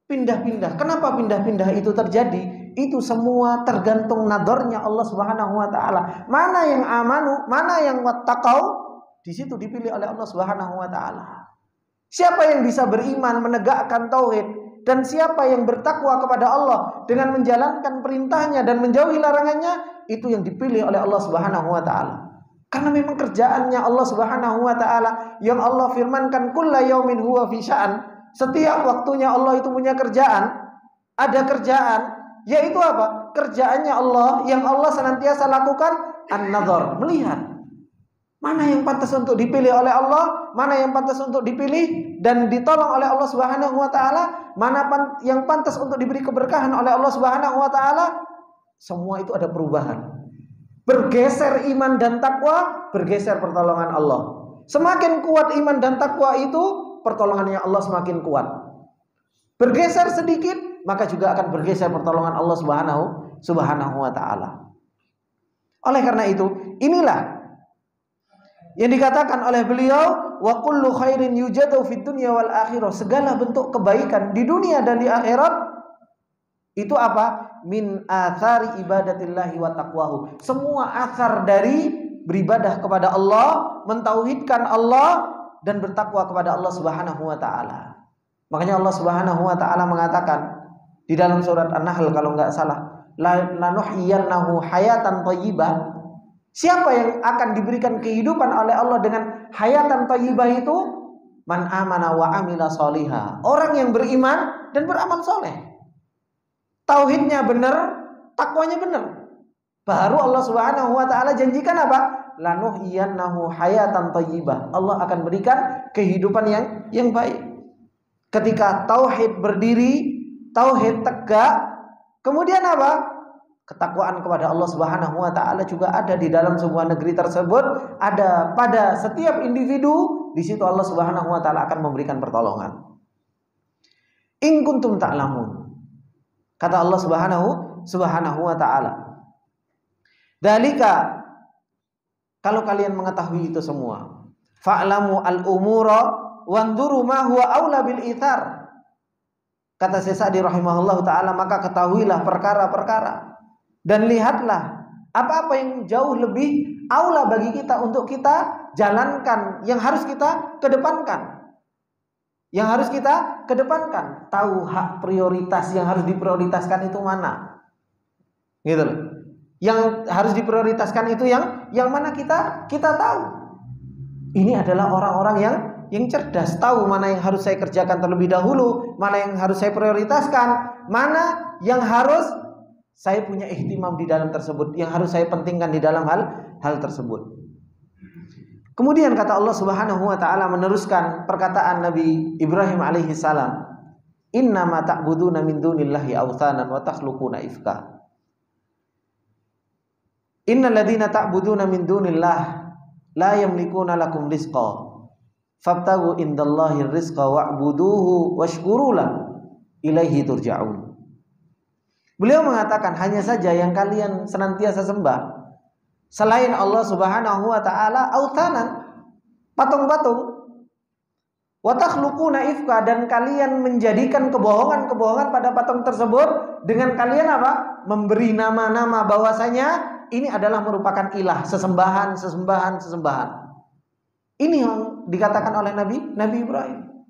pindah-pindah. Kenapa pindah-pindah itu terjadi? Itu semua tergantung nadornya Allah Subhanahu wa taala. Mana yang amanu, mana yang wattaqau, di situ dipilih oleh Allah Subhanahu wa taala. Siapa yang bisa beriman menegakkan tauhid dan siapa yang bertakwa kepada Allah dengan menjalankan perintahnya dan menjauhi larangannya, itu yang dipilih oleh Allah Subhanahu wa taala. Karena memang kerjaannya Allah Subhanahu wa taala yang Allah firmankan kulla yaumin huwa fi sya'an. Setiap waktunya Allah itu punya kerjaan, ada kerjaan, yaitu apa? Kerjaannya Allah yang Allah senantiasa lakukan an-nazar, melihat. Mana yang pantas untuk dipilih oleh Allah, mana yang pantas untuk dipilih dan ditolong oleh Allah Subhanahu wa taala, mana yang pantas untuk diberi keberkahan oleh Allah Subhanahu wa taala. Semua itu ada perubahan. Bergeser iman dan takwa, bergeser pertolongan Allah. Semakin kuat iman dan takwa itu, pertolongannya Allah semakin kuat. Bergeser sedikit, maka juga akan bergeser pertolongan Allah Subhanahu wa taala. Oleh karena itu, inilah yang dikatakan oleh beliau, wa kullu khairin yujadu fid dunya wal akhirah. Segala bentuk kebaikan di dunia dan di akhirat itu apa? Min athari ibadatillahi wa taqwahu. Semua athar dari beribadah kepada Allah, mentauhidkan Allah dan bertakwa kepada Allah Subhanahu wa taala. Makanya Allah Subhanahu wa taala mengatakan di dalam surat An-Nahl kalau enggak salah, lanuhyiyannahu hayatan thayyibah. Siapa yang akan diberikan kehidupan oleh Allah dengan hayatan thayyibah itu? Man amana wa amila sholiha. Orang yang beriman dan beramal soleh. Tauhidnya benar, takwanya benar. Baru Allah Subhanahu wa taala janjikan apa? Lanuhyiyannahu hayatan thayyibah. Allah akan berikan kehidupan yang baik. Ketika tauhid berdiri, tauhid tegak, kemudian apa? Ketakwaan kepada Allah Subhanahu wa taala juga ada di dalam sebuah negeri tersebut, ada pada setiap individu. Di situ Allah Subhanahu wa taala akan memberikan pertolongan. In kuntum ta'lamun. Kata Allah Subhanahu wa taala. Dalika, kalau kalian mengetahui itu semua, fa'lamu al-umura wanduru ma huwa aula bil ithar. Kata Syekh Sa'di rahimahullahu taala, maka ketahuilah perkara-perkara dan lihatlah apa-apa yang jauh lebih aula bagi kita untuk kita jalankan, yang harus kita kedepankan. Yang harus kita kedepankan. Tahu hak prioritas yang harus diprioritaskan itu mana. Gitu loh. Yang harus diprioritaskan itu yang mana kita tahu. Ini adalah orang-orang yang cerdas, tahu mana yang harus saya kerjakan terlebih dahulu, mana yang harus saya prioritaskan, mana yang harus saya punya ihtimam di dalam tersebut, yang harus saya pentingkan di dalam hal tersebut. Kemudian kata Allah Subhanahu wa taala meneruskan perkataan Nabi Ibrahim alaihi salam, "Innama ta'buduna min dunillahi awthanan wa takhluquna ifka." Innal ladzina ta'buduna min dunillah la yamlikuna lakum rizqa fabtagu indallahi rizqa wa'buduhu washkuru lahu ilaihi turja'un. Beliau mengatakan hanya saja yang kalian senantiasa sembah selain Allah Subhanahu wa taala authanan, patung-patung, wa takhluquna ifka, dan kalian menjadikan kebohongan-kebohongan pada patung tersebut dengan kalian apa? Memberi nama-nama bahwasanya ini adalah merupakan ilah, sesembahan. Ini yang dikatakan oleh Nabi Ibrahim.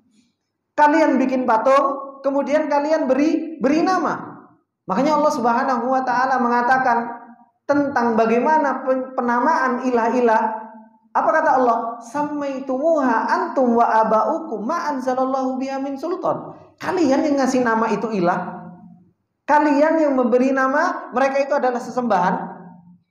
Kalian bikin patung, kemudian kalian beri nama. Makanya Allah Subhanahu wa taala mengatakan tentang bagaimana penamaan ilah-ilah. Apa kata Allah? Sammaitumuha antum wa aba'ukum ma anzalallahu biha min sultan. Kalian yang ngasih nama itu ilah. Kalian yang memberi nama mereka itu adalah sesembahan.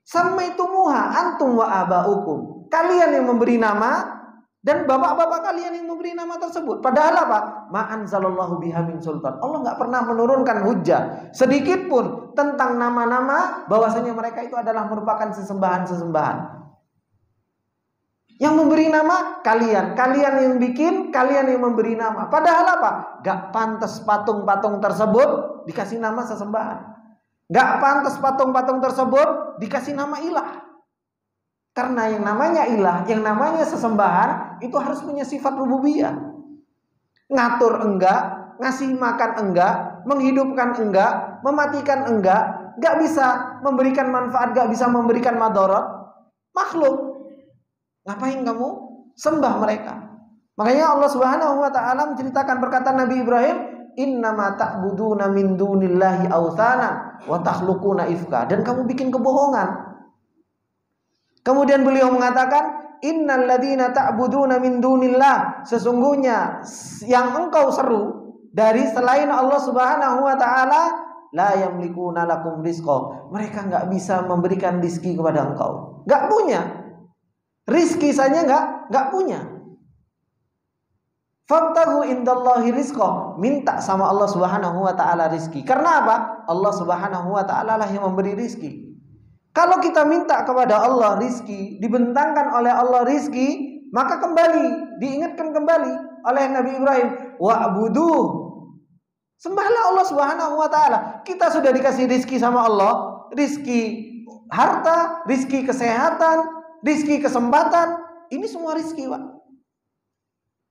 Sammaitumuha antum wa aba'ukum. Kalian yang memberi nama dan bapak-bapak kalian yang memberi nama tersebut. Padahal apa? Ma anzalallahu biha min sultan. Allah enggak pernah menurunkan hujjah sedikit pun tentang nama-nama bahwasanya mereka itu adalah merupakan sesembahan-sesembahan. Yang memberi nama kalian yang bikin, kalian yang memberi nama. Padahal apa? Enggak pantas patung-patung tersebut dikasih nama sesembahan. Enggak pantas patung-patung tersebut dikasih nama ilah. Karena yang namanya ilah, yang namanya sesembahan itu harus punya sifat rububiyah. Ngatur enggak, ngasih makan enggak, menghidupkan enggak, mematikan enggak bisa memberikan manfaat, enggak bisa memberikan madarat. Makhluk. Ngapain kamu sembah mereka? Makanya Allah Subhanahu wa taala menceritakan perkataan Nabi Ibrahim, "Innama ta'buduna min dunillahi awthana wa takhluquna ifka." Dan kamu bikin kebohongan. Kemudian beliau mengatakan, "Innal ladzina ta'buduna min dunillah." Sesungguhnya yang engkau seru dari selain Allah Subhanahu wa taala, la yamlikuna lakum rizqa. Mereka enggak bisa memberikan rizki kepada engkau. Enggak punya. Rizki saja enggak punya. Fabtaghu indallahi rizqa. Minta sama Allah Subhanahu wa taala rizki. Karena apa? Allah Subhanahu wa taala lah yang memberi rizki. Kalau kita minta kepada Allah rizki, dibentangkan oleh Allah rizki, maka kembali, diingatkan kembali oleh Nabi Ibrahim, wa'buduh. Sembahlah Allah Subhanahu wa taala. Kita sudah dikasih rizki sama Allah, rizki harta, rizki kesehatan, rizki kesempatan. Ini semua rizki, Pak.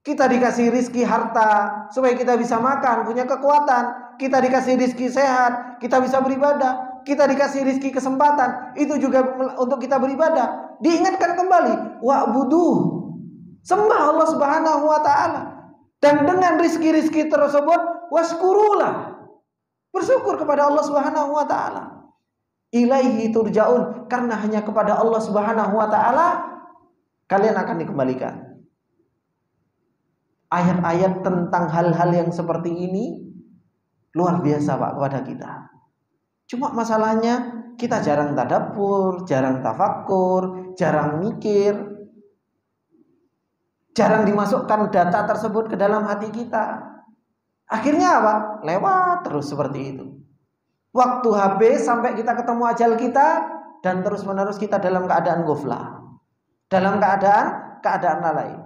Kita dikasih rizki harta supaya kita bisa makan, punya kekuatan. Kita dikasih rizki sehat, kita bisa beribadah. Kita dikasih rizki kesempatan, itu juga untuk kita beribadah. Diingatkan kembali, wa'buduh. Sembah Allah Subhanahu wa taala. Dan dengan rizki-rizki tersebut, waskurulah. Bersyukur kepada Allah Subhanahu wa taala. Ilaihi turja'un. Karena hanya kepada Allah Subhanahu wa taala kalian akan dikembalikan. Ayat-ayat tentang hal-hal yang seperti ini luar biasa, Pak, kepada kita. Cuma masalahnya kita jarang tadabbur, jarang tafakkur, jarang mikir, jarang dimasukkan data tersebut ke dalam hati kita. Akhirnya apa? Lewat terus seperti itu. Waktu habis sampai kita ketemu ajal kita, dan terus menerus kita dalam keadaan ghaflah, dalam keadaan lalai.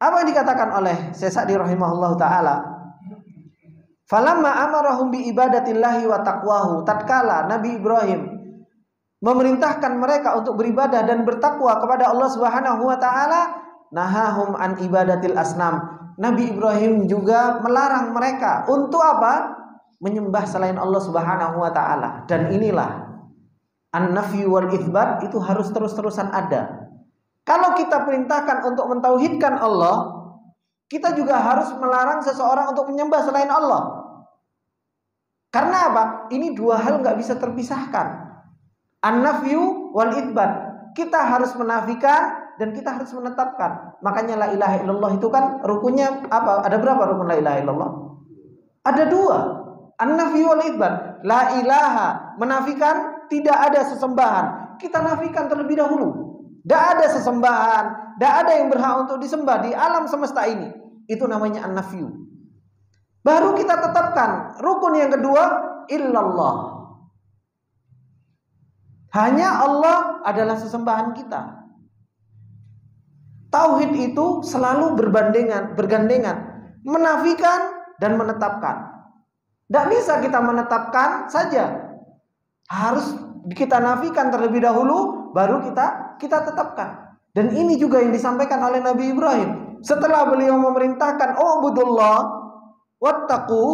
Apa yang dikatakan oleh Syekh Sa'di rahimahullah ta'ala? Falamma amarahum bi ibadatillahi wa taqwahu. Tatkala Nabi Ibrahim memerintahkan mereka untuk beribadah dan bertakwa kepada Allah Subhanahu wa taala, nahahum an ibadatil asnam. Nabi Ibrahim juga melarang mereka untuk apa? Menyembah selain Allah Subhanahu wa taala. Dan inilah an-nafyu wal itsbat, itu harus terus-terusan ada. Kalau kita perintahkan untuk mentauhidkan Allah, kita juga harus melarang seseorang untuk menyembah selain Allah. Karena apa? Ini dua hal nggak bisa terpisahkan. An-nafyu wal itsbat. Kita harus menafikan dan kita harus menetapkan. Makanya la ilaha illallah itu kan rukunnya apa? Ada berapa rukun la ilaha illallah? Ada dua. An-nafyu wal itsbat. La ilaha, menafikan tidak ada sesembahan. Kita nafikan terlebih dahulu. Tidak ada sesembahan, tidak ada yang berhak untuk disembah di alam semesta ini. Itu namanya an-nafyu. Baru kita tetapkan rukun yang kedua, illallah. Hanya Allah adalah sesembahan kita. Tauhid itu selalu bergandengan, menafikan dan menetapkan. Tidak bisa kita menetapkan saja. Harus kita nafikan terlebih dahulu, baru kita tetapkan. Dan ini juga yang disampaikan oleh Nabi Ibrahim. Setelah beliau memerintahkan, "Ubudullah wattaqu",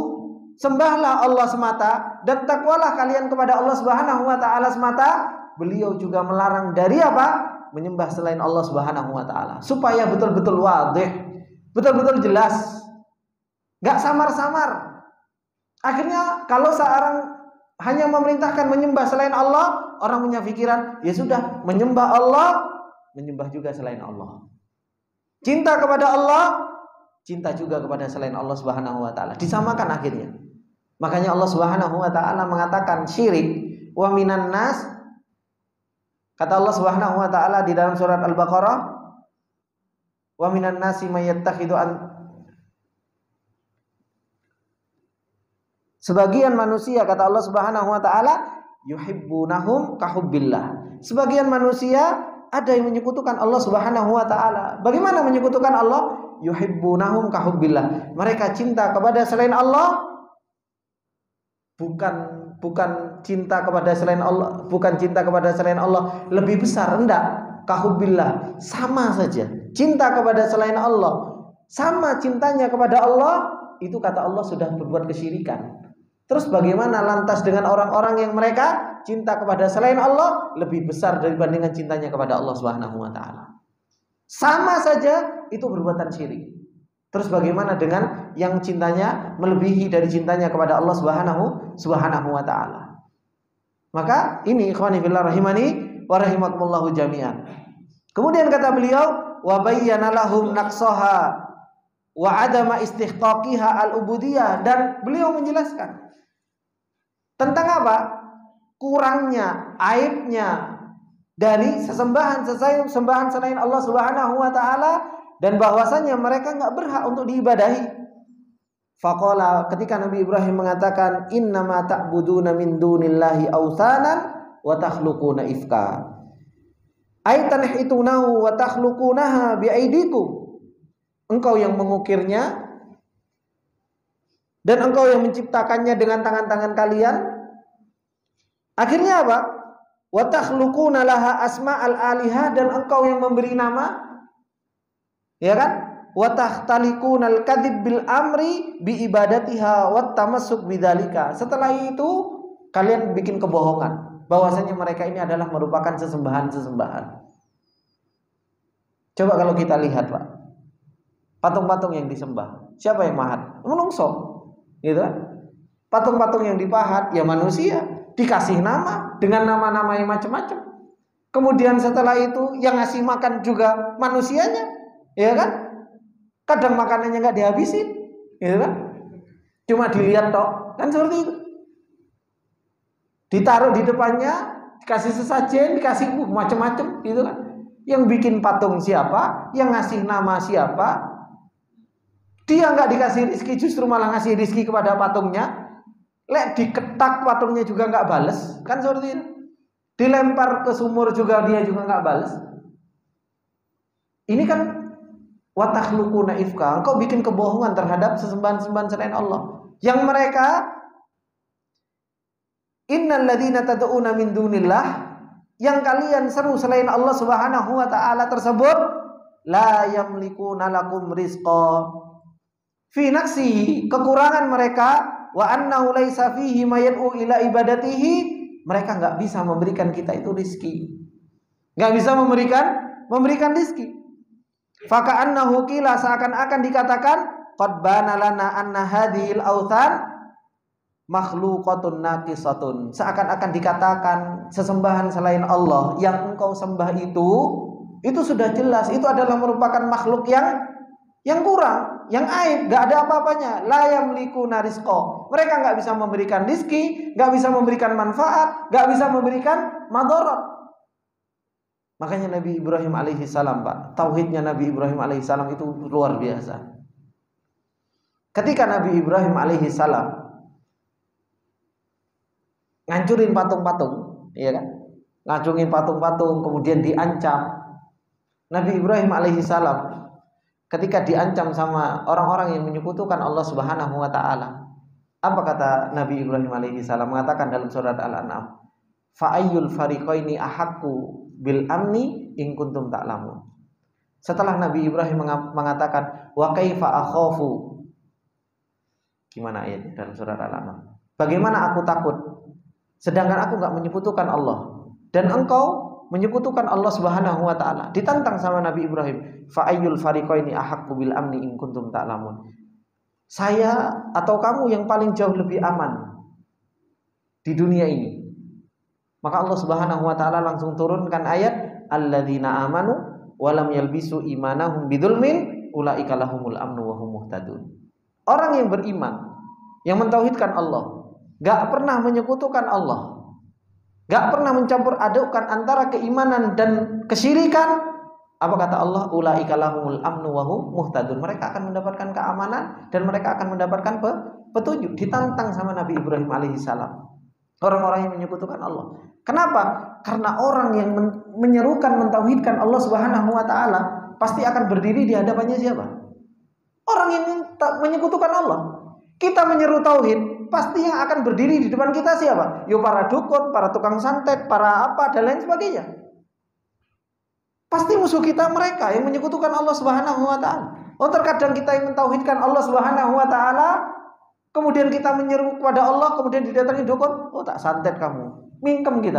sembahlah Allah semata dan takwalah kalian kepada Allah Subhanahu wa taala semata. Beliau juga melarang dari apa? Menyembah selain Allah Subhanahu wa taala. Supaya betul-betul wadih, betul-betul jelas. Enggak samar-samar. Akhirnya kalau seorang hanya memerintahkan menyembah selain Allah, orang punya pikiran, ya sudah, menyembah Allah, menyembah juga selain Allah. Cinta kepada Allah, cinta juga kepada selain Allah Subhanahu wa taala. Disamakan akhirnya. Makanya Allah Subhanahu wa taala mengatakan syirik, wa minan nas, kata Allah Subhanahu wa taala di dalam surat Al-Baqarah, wa minan nasi may yattakhidhu sebagian manusia, kata Allah Subhanahu wa taala, yuhibbunahum kahubbillah. Sebagian manusia ada yang menyekutukan Allah Subhanahu wa taala. Bagaimana menyekutukan Allah? Yuhibbunahum kahubbillah. Mereka cinta kepada selain Allah, bukan cinta kepada selain Allah, bukan cinta kepada selain Allah lebih besar, enggak. Kahubbillah, sama saja. Cinta kepada selain Allah sama cintanya kepada Allah, itu kata Allah sudah berbuat kesyirikan. Terus bagaimana lantas dengan orang-orang yang mereka cinta kepada selain Allah lebih besar dibandingkan cintanya kepada Allah Subhanahu wa taala? Sama saja itu perbuatan syirik. Terus bagaimana dengan yang cintanya melebihi dari cintanya kepada Allah Subhanahu wa taala? Maka ini ikhwani fillah rahimani wa rahimakumullahu jami'an. Kemudian kata beliau, wa bayyana lahum naqsaha wa adama istihqaqiha al-ubudiyah, dan beliau menjelaskan tentang apa? Kurangnya, aibnya dari sesembahan selain Allah Subhanahu wa taala, dan bahwasanya mereka enggak berhak untuk diibadahi. Faqala, ketika Nabi Ibrahim mengatakan innama ta'buduna min dunillahi awsanan wa takhluquna ifka. Ay tanhitunahu wa takhluqunaha biaidikum. Engkau yang mengukirnya dan engkau yang menciptakannya dengan tangan-tangan kalian. Akhirnya apa? Wa takhluquna laha asma'al alihah, dan engkau yang memberi nama, ya kan? Wa tahtalikunal kadhib bil amri bi ibadatiha wat tamassuk bidzalika. Setelah itu kalian bikin kebohongan bahwasanya mereka ini adalah merupakan sesembahan-sesembahan. Coba kalau kita lihat, Pak, patung-patung yang disembah, siapa yang mahat? Menungso, gitu kan? Patung-patung yang dipahat ya manusia, dikasih nama dengan nama-nama yang macam-macam. Kemudian setelah itu yang ngasih makan juga manusianya, ya kan? Kadang makanannya nggak dihabisin, gitu kan? Cuma dilihat tok, kan seperti itu. Ditaruh di depannya, dikasih sesajen, dikasih macam-macam, gitu kan? Yang bikin patung siapa? Yang ngasih nama siapa? Dia nggak dikasih rizki, justru malah ngasih rizki kepada patungnya. Lek diketak patungnya juga nggak bales, kan seperti itu. Dilempar ke sumur juga dia juga nggak bales. Ini kan wa takhluquna ifka, engkau bikin kebohongan terhadap sesembahan-sembahan selain Allah. Yang mereka innal ladzina tad'una min dunillah, yang kalian seru selain Allah Subhanahu wa taala tersebut, la yamlikuna lakum rizqa fi nafsihi, kekurangan mereka, wa annahu laisa fihi ma yad'u ila ibadatihi, mereka enggak bisa memberikan kita itu rizki. Enggak bisa memberikan rizki. Faka'annahu qila, seakan-akan dikatakan qad bana lana anna hadhil authan makhluqatun naqisatun, seakan-akan dikatakan sesembahan selain Allah yang engkau sembah itu sudah jelas itu adalah merupakan makhluk yang kurang, yang aib, enggak ada apa-apanya. La yamlikuna rizqa, mereka enggak bisa memberikan rizki, enggak bisa memberikan manfaat, enggak bisa memberikan madarat. Makanya Nabi Ibrahim alaihi salam, Pak, tauhidnya Nabi Ibrahim alaihi salam itu luar biasa. Ketika Nabi Ibrahim alaihi salam ngancurin patung-patung, iya kan? Ngacungin patung-patung, kemudian diancam. Nabi Ibrahim alaihi salam ketika diancam sama orang-orang yang menyekutukan Allah Subhanahu wa taala, apa kata Nabi Ibrahim alaihi salam? Mengatakan dalam surat Al-An'am, fa ayyul fariqaini ahaqqu bil amni in kuntum ta'lamun. Setelah Nabi Ibrahim mengatakan wa kaifa akhafu, gimana ayat dalam surat Al-An'am? Bagaimana aku takut sedangkan aku enggak menyekutukan Allah, dan engkau menyekutukan Allah Subhanahu wa taala. Ditantang sama Nabi Ibrahim, fa ayyul fariqaini ahaqqu bil amni in kuntum ta'lamun. Saya atau kamu yang paling jauh lebih aman di dunia ini? Maka Allah Subhanahu wa taala langsung turunkan ayat alladzina amanu wa lam yalbisu imanahum bidzulmin ulaika lahumul amnu wa hum muhtadun. Orang yang beriman, yang mentauhidkan Allah, enggak pernah menyekutukan Allah, enggak pernah mencampur adukkan antara keimanan dan kesyirikan, apa kata Allah? Ulaika lahumul amnu wa hum muhtadun. Mereka akan mendapatkan keamanan dan mereka akan mendapatkan petunjuk. Ditantang sama Nabi Ibrahim alaihi salam, orang-orang yang menyekutukan Allah. Kenapa? Karena orang yang menyerukan, mentauhidkan Allah Subhanahu wa taala pasti akan berdiri di hadapannya siapa? Orang yang menyekutukan Allah. Kita menyeru tauhid, pasti yang akan berdiri di depan kita siapa? Yo para dukun, para tukang santet, para apa dan lain sebagainya. Pasti musuh kita mereka yang menyekutukan Allah Subhanahu wa taala. Oh, terkadang kita yang mentauhidkan Allah Subhanahu wa taala, kemudian kita menyeru kepada Allah, kemudian didatangi dukun, oh tak santet kamu. Mingkem kita.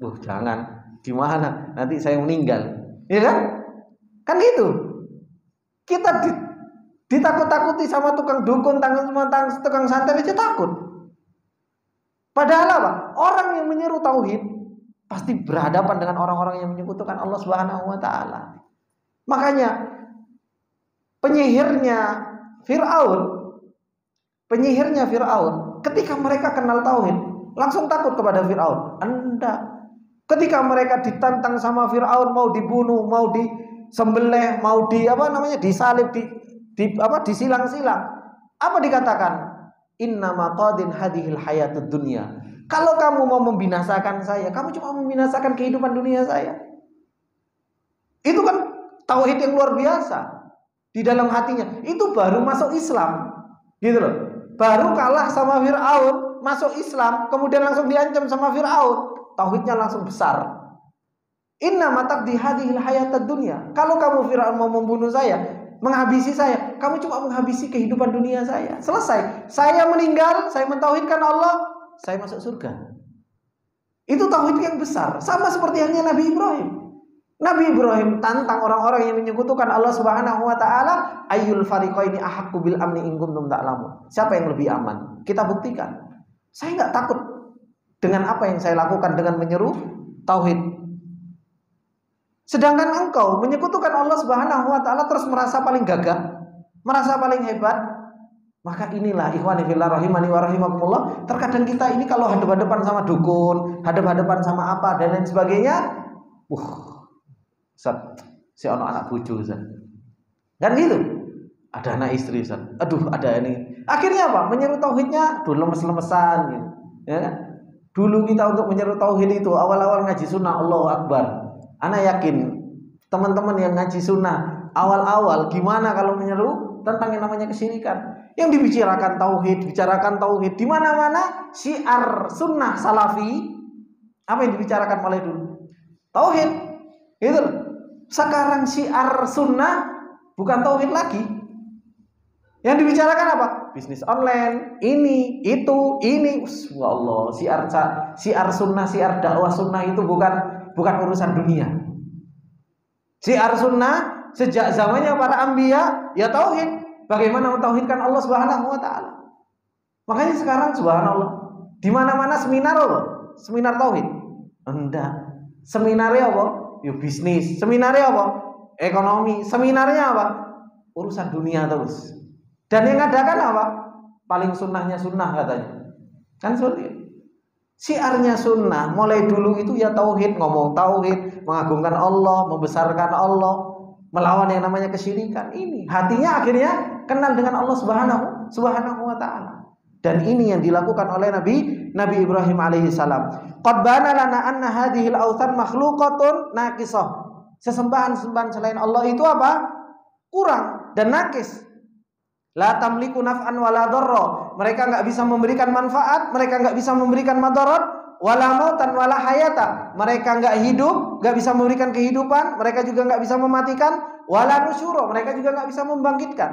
Jangan. Gimana? Nanti saya meninggal. Ya kan? Kan gitu. Kita ditakut-takuti sama tukang dukun, tukang santet aja takut. Padahal apa? Orang yang menyeru tauhid pasti berhadapan dengan orang-orang yang menyekutukan Allah Subhanahu wa taala. Makanya penyihirnya Firaun ketika mereka kenal tauhid langsung takut kepada Firaun. Anda ketika mereka ditantang sama Firaun, mau dibunuh, mau disembelih, mau disalib, disilang-silang, apa dikatakan? Innama qadin hadhil hayatud dunya. Kalau kamu mau membinasakan saya, kamu cuma membinasakan kehidupan dunia saya. Itu kan tauhid yang luar biasa. Di dalam hatinya itu baru masuk Islam, gitu loh. Baru kalah sama Firaun, masuk Islam, kemudian langsung diancam sama Firaun, tauhidnya langsung besar. Inna matak di hadhil hayatad dunya. Kalau kamu Firaun mau membunuh saya, menghabisi saya, kamu cuma menghabisi kehidupan dunia saya. Selesai. Saya meninggal, saya mentauhidkan Allah, saya masuk surga. Itu tauhid yang besar. Sama seperti halnya Nabi Ibrahim. Nabi Ibrahim tantang orang-orang yang menyekutukan Allah Subhanahu wa taala, ayyul fariqaini ahaqqu bil amni in kuntum ta'lamun. Siapa yang lebih aman? Kita buktikan. Saya enggak takut dengan apa yang saya lakukan dengan menyeru tauhid. Sedangkan engkau menyekutukan Allah Subhanahu wa taala terus merasa paling gagah, merasa paling hebat. Maka inilah ikhwani fillah rahimani wa rahimakumullah, terkadang kita ini kalau hadap-hadapan sama dukun, hadap-hadapan sama apa dan lain sebagainya, Ustaz, si ono anak bojo Ustaz. Kan gitu. Ada anak istri Ustaz. Aduh, ada ini. Akhirnya apa? Menyeru tauhidnya lemes-lemesan gitu. Ya kan? Dulu kita untuk menyeru tauhid itu awal-awal ngaji sunnah, Allahu Akbar. Ana yakin teman-teman yang ngaji sunnah awal-awal gimana kalau menyeru tentang yang namanya kesyirikan. Yang dibicarakan tauhid di mana-mana syiar sunnah salafi. Apa yang dibicarakan mulai dulu? Tauhid. Gitu loh. Sekarang syiar sunnah bukan tauhid lagi. Yang dibicarakan apa? Bisnis online, ini, itu, ini. Allah, syiar sunnah, syiar dakwah sunnah itu bukan urusan dunia. Syiar sunnah sejak zamannya para anbiya ya tauhid. Bagaimana mentauhidkan Allah Subhanahu wa taala. Makanya sekarang subhanallah, di mana-mana seminar tauhid. Enggak. Seminarnya apa? Ya bisnis. Seminarnya apa? Ekonomi. Seminarnya apa? Urusan dunia terus. Dan yang ada kan apa? Paling sunnahnya sunnah katanya. Kan seperti itu. Syiarnya sunnah mulai dulu itu ya tauhid, ngomong tauhid, mengagungkan Allah, membesarkan Allah, melawan yang namanya kesyirikan. Ini hatinya akhirnya kenal dengan Allah Subhanahu wa taala. Dan ini yang dilakukan oleh Nabi Ibrahim alaihi salam. Qad bana lana anna hadhil awthan makhluqatun naqisah. Sesembahan-sembahan selain Allah itu apa? Kurang dan nakis. La tamliku naf'an wala dharra. Mereka enggak bisa memberikan manfaat, mereka enggak bisa memberikan madarat, wala mautan wala hayata. Mereka enggak hidup, enggak bisa memberikan kehidupan, mereka juga enggak bisa mematikan, wala nusyura. Mereka juga enggak bisa membangkitkan.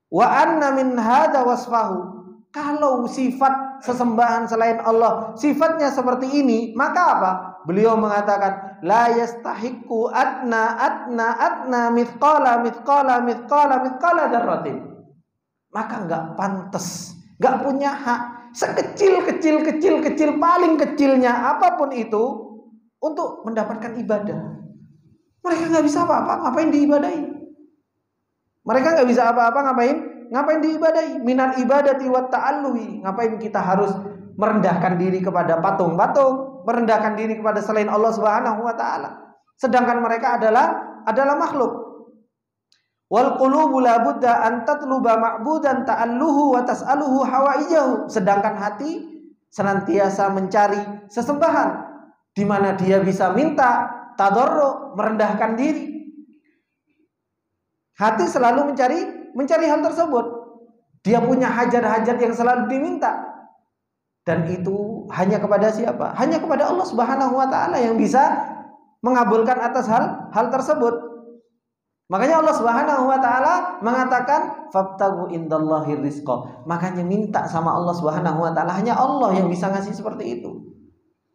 Wa anna min hadza wasfahu. Kalau sifat sesembahan selain Allah sifatnya seperti ini, maka apa? Beliau mengatakan la yastahiqqu adna mithqala dzarratin. Maka enggak pantas, enggak punya hak sekecil paling kecilnya apapun itu untuk mendapatkan ibadah. Mereka enggak bisa apa-apa, ngapain diibadahi? Mereka enggak bisa apa-apa, ngapain diibadahi? Minal ibadati wat ta'alluhi. Ngapain kita harus merendahkan diri kepada patung-patung, merendahkan diri kepada selain Allah Subhanahu wa taala. Sedangkan mereka adalah makhluk. Wal qulubu la budda an tatluba ma'budan ta'alluhu wa tas'aluhu hawaijahu. Sedangkan hati senantiasa mencari sesembahan di mana dia bisa minta tadarru, merendahkan diri. Hati selalu mencari hal tersebut. Dia punya hajat-hajat yang selalu diminta. Dan itu hanya kepada siapa? Hanya kepada Allah Subhanahu wa taala yang bisa mengabulkan atas hal tersebut. Makanya Allah Subhanahu wa taala mengatakan fabtagu indallahir rizqa. Makanya minta sama Allah Subhanahu wa taala, hanya Allah yang bisa ngasih seperti itu.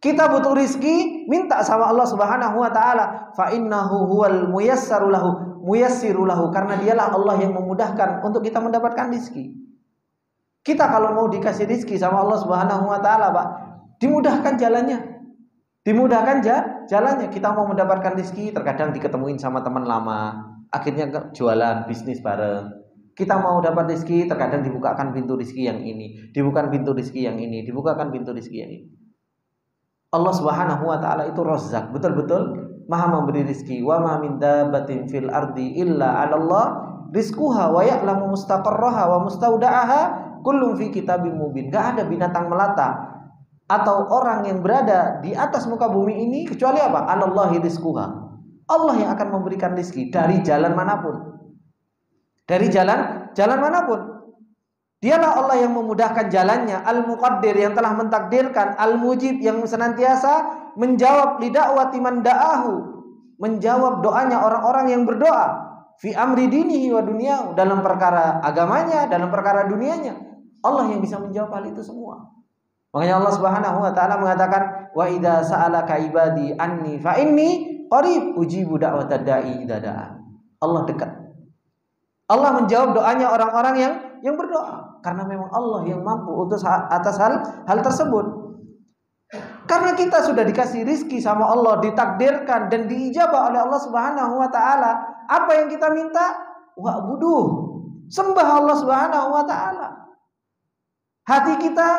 Kita butuh rizki, minta sama Allah Subhanahu wa taala. Fa innahu huwal muyassiru lahu, karena dialah Allah yang memudahkan untuk kita mendapatkan rizki. Kita kalau mau dikasih rizki sama Allah Subhanahu wa taala, Pak, dimudahkan jalannya. Dimudahkan jalannya. Kita mau mendapatkan rizki, terkadang diketemuin sama teman lama, akhirnya jualan bisnis bareng. Kita mau dapat rizki, terkadang dibukakan pintu rizki yang ini, dibukakan pintu rizki yang ini, dibukakan pintu rizki yang ini. Allah Subhanahu wa taala itu Razzaq, betul-betul Maha memberi rizki. Wa ma min dabbatin fil ardi illa 'alallah rizquha wa ya'lamu mustaqarraha wa mustaudaha kullun fi kitabim mubin. Enggak ada binatang melata atau orang yang berada di atas muka bumi ini kecuali apa? 'Alallahi rizquha. Allah yang akan memberikan rizki dari jalan manapun. Dari jalan manapun. Dialah Allah yang memudahkan jalannya, Al-Muqaddir yang telah mentakdirkan, Al-Mujib yang senantiasa menjawab lida'wati man da'ahu, menjawab doanya orang-orang yang berdoa, fi amri dinihi wa dunia, dalam perkara agamanya, dalam perkara dunianya. Allah yang bisa menjawab hal itu semua. Makanya Allah Subhanahu wa taala mengatakan, wa idza sa'alaka ibadi anni fa inni qarib ujibu da'watad da'i idza da'a. Allah dekat. Allah menjawab doanya orang-orang yang berdoa. Karena memang Allah yang mampu atas hal tersebut. Karena kita sudah dikasih rizki sama Allah, ditakdirkan dan diijabah oleh Allah Subhanahu wa taala. Apa yang kita minta? Wa'buduh. Sembah Allah Subhanahu wa taala. Hati kita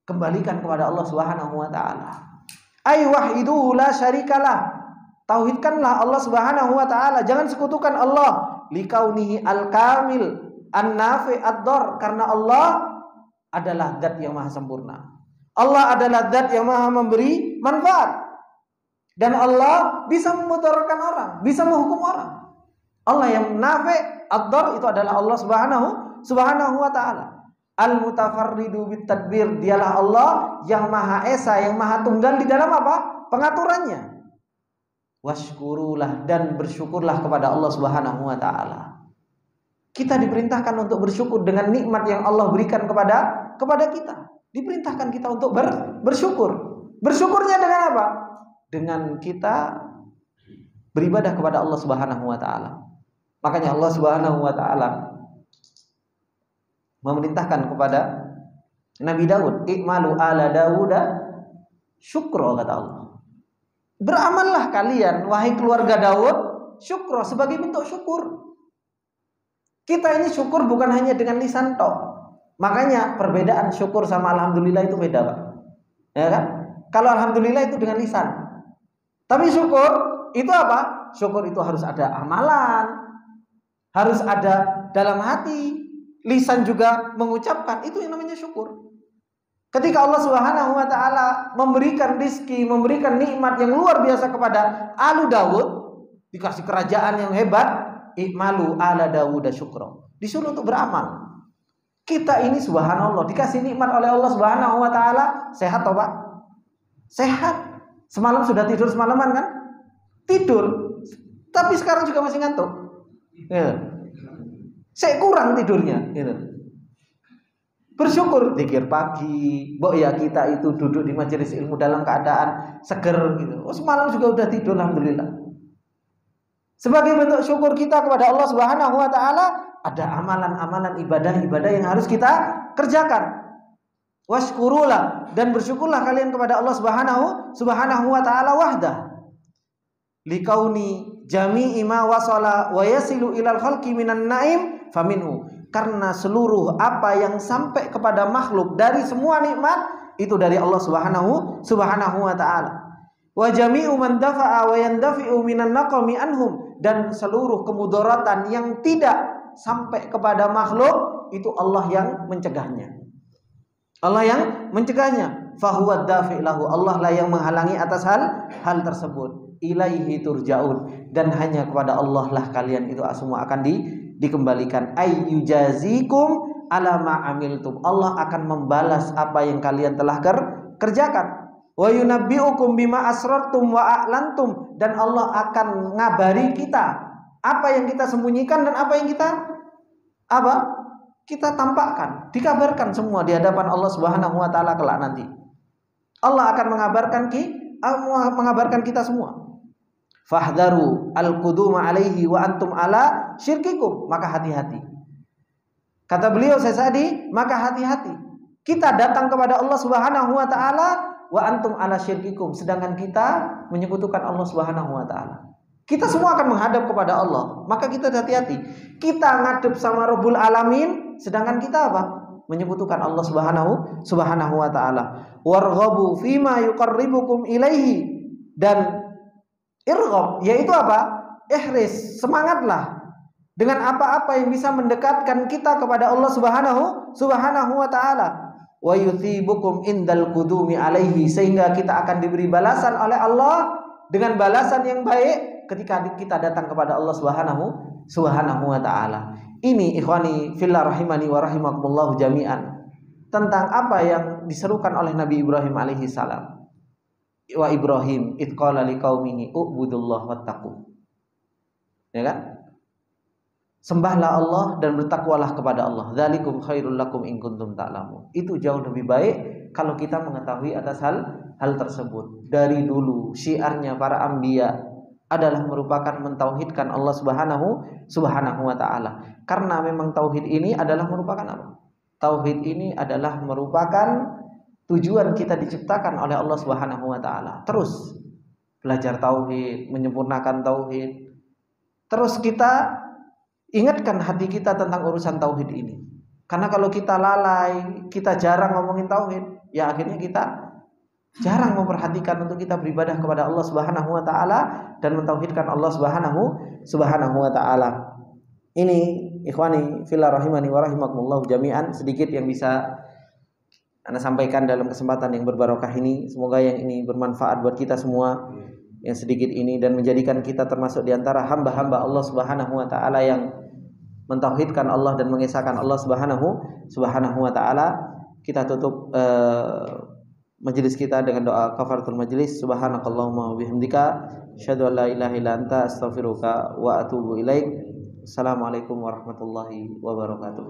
kembalikan kepada Allah Subhanahu wa taala. Ay wahiduhu la syarikalah. Tauhidkanlah Allah Subhanahu wa taala, jangan sekutukan Allah. Likaunihi al-kamil an-nafi ad-dar, karena Allah adalah zat yang maha sempurna. Allah adalah zat yang maha memberi manfaat. Dan Allah bisa memudaratkan orang, bisa menghukum orang. Allah yang nafi ad-dar itu adalah Allah Subhanahu wa taala. Al-mutafarridu bit-tadbir, dialah Allah yang maha esa, yang maha tunggal di dalam apa? Pengaturannya. Washkurulah, dan bersyukurlah kepada Allah Subhanahu wa taala. Kita diperintahkan untuk bersyukur dengan nikmat yang Allah berikan kepada kita. Diperintahkan kita untuk bersyukur. Bersyukurnya dengan apa? Dengan kita beribadah kepada Allah Subhanahu wa taala. Makanya Allah Subhanahu wa taala memerintahkan kepada Nabi Daud, "I'malu ala Dauda syukra," kata Allah. Beramallah kalian wahai keluarga Daud syukra, sebagai bentuk syukur. Kita ini syukur bukan hanya dengan lisan tok. Makanya perbedaan syukur sama alhamdulillah itu beda, Pak. Ya kan? Kalau alhamdulillah itu dengan lisan. Tapi syukur itu apa? Syukur itu harus ada amalan, harus ada dalam hati, lisan juga mengucapkan. Itu yang namanya syukur. Ketika Allah Subhanahu wa taala memberikan rizki, memberikan nikmat yang luar biasa kepada Alu Daud, dikasih kerajaan yang hebat, i'malu ala Dawuda syukra. Disuruh untuk beramal. Kita ini subhanallah dikasih nikmat oleh Allah Subhanahu wa taala, sehat toh, Pak? Sehat. Semalam sudah tidur semalaman kan? Tidur. Tapi sekarang juga masih ngantuk. Ya. Saya kurang tidurnya, gitu. Bersyukur, zikir pagi, mbok ya kita itu duduk di majelis ilmu dalam keadaan seger gitu. Oh, semalam juga udah tidur alhamdulillah. Sebagai bentuk syukur kita kepada Allah Subhanahu wa taala, ada amalan-amalan ibadah-ibadah yang harus kita kerjakan. Washkurulah, dan bersyukurlah kalian kepada Allah Subhanahu wa taala wahdah. Likauni jami'i ma wasala wa yasilu ilal khalqi minan na'im faminhu. Karena seluruh apa yang sampai kepada makhluk dari semua nikmat itu dari Allah Subhanahu wa taala. Wa jami'u man dafa'a wa yandafi'u minan naqami anhum, dan seluruh kemudaratan yang tidak sampai kepada makhluk itu Allah yang mencegahnya. Allah yang mencegahnya. Fahuwad dafi' lahu, Allah lah yang menghalangi atas hal tersebut. Ilaihi turja'un, dan hanya kepada Allah lah kalian itu semua akan dikembalikan. Ayyujazikum ala ma amiltum, Allah akan membalas apa yang kalian telah kerjakan. Wa yunabbi'ukum bima asrartum wa a'lantum, dan Allah akan ngabari kita apa yang kita sembunyikan dan apa yang kita kita tampakkan, dikabarkan semua di hadapan Allah Subhanahu wa taala kelak nanti. Allah akan mengabarkan kita semua. Fahdharu al-quduma alaihi wa antum ala syirkikum, maka hati-hati. Kata beliau Sesadi, maka hati-hati. Kita datang kepada Allah Subhanahu wa taala wa antum ala syirkikum, sedangkan kita menyekutukan Allah Subhanahu wa taala. Kita semua akan menghadap kepada Allah, maka kita hati-hati. Kita ngadep sama Rabbul Alamin, sedangkan kita menyekutukan Allah Subhanahu wa taala. Warghabu fima yuqarribukum ilaihi, dan irghab yaitu ihris, semangatlah dengan apa-apa yang bisa mendekatkan kita kepada Allah Subhanahu wa taala. Wa yuthibukum indal qudumi alaihi, sehingga kita akan diberi balasan oleh Allah dengan balasan yang baik ketika kita datang kepada Allah Subhanahu wa taala. Ini ikhwani fillah rahimani wa rahimakumullah jami'an, tentang apa yang diserukan oleh Nabi Ibrahim alaihi salam. Wa Ibrahim id qala liqaumihi ubudullaha wattaqu. Ya kan? Sembahlah Allah dan bertakwalah kepada Allah. Dzalikum khairul lakum in kuntum ta'lamun. Itu jauh lebih baik kalau kita mengetahui atas hal tersebut. Dari dulu syiarnya para anbiya adalah merupakan mentauhidkan Allah Subhanahu wa taala. Karena memang tauhid ini adalah merupakan apa? Tauhid ini adalah merupakan tujuan kita diciptakan oleh Allah Subhanahu wa taala. Terus belajar tauhid, menyempurnakan tauhid. Terus kita ingatkan hati kita tentang urusan tauhid ini. Karena kalau kita lalai, kita jarang ngomongin tauhid, ya akhirnya kita jarang memperhatikan untuk kita beribadah kepada Allah Subhanahu wa taala dan mentauhidkan Allah Subhanahu wa taala. Ini ikhwani fillah rahimani wa rahimakumullah jami'an, sedikit yang bisa Anda sampaikan dalam kesempatan yang berbarokah ini. Semoga yang ini bermanfaat buat kita semua, yang sedikit ini, dan menjadikan kita termasuk di antara hamba-hamba Allah Subhanahu wa taala yang mentauhidkan Allah dan mengesahkan Allah Subhanahu wa taala. Kita tutup majelis kita dengan doa kafaratul majelis. Subhanakallahumma wa bihamdika asyhadu an la ilaha illa anta astaghfiruka wa atubu ilaik. Assalamualaikum warahmatullahi wabarakatuh.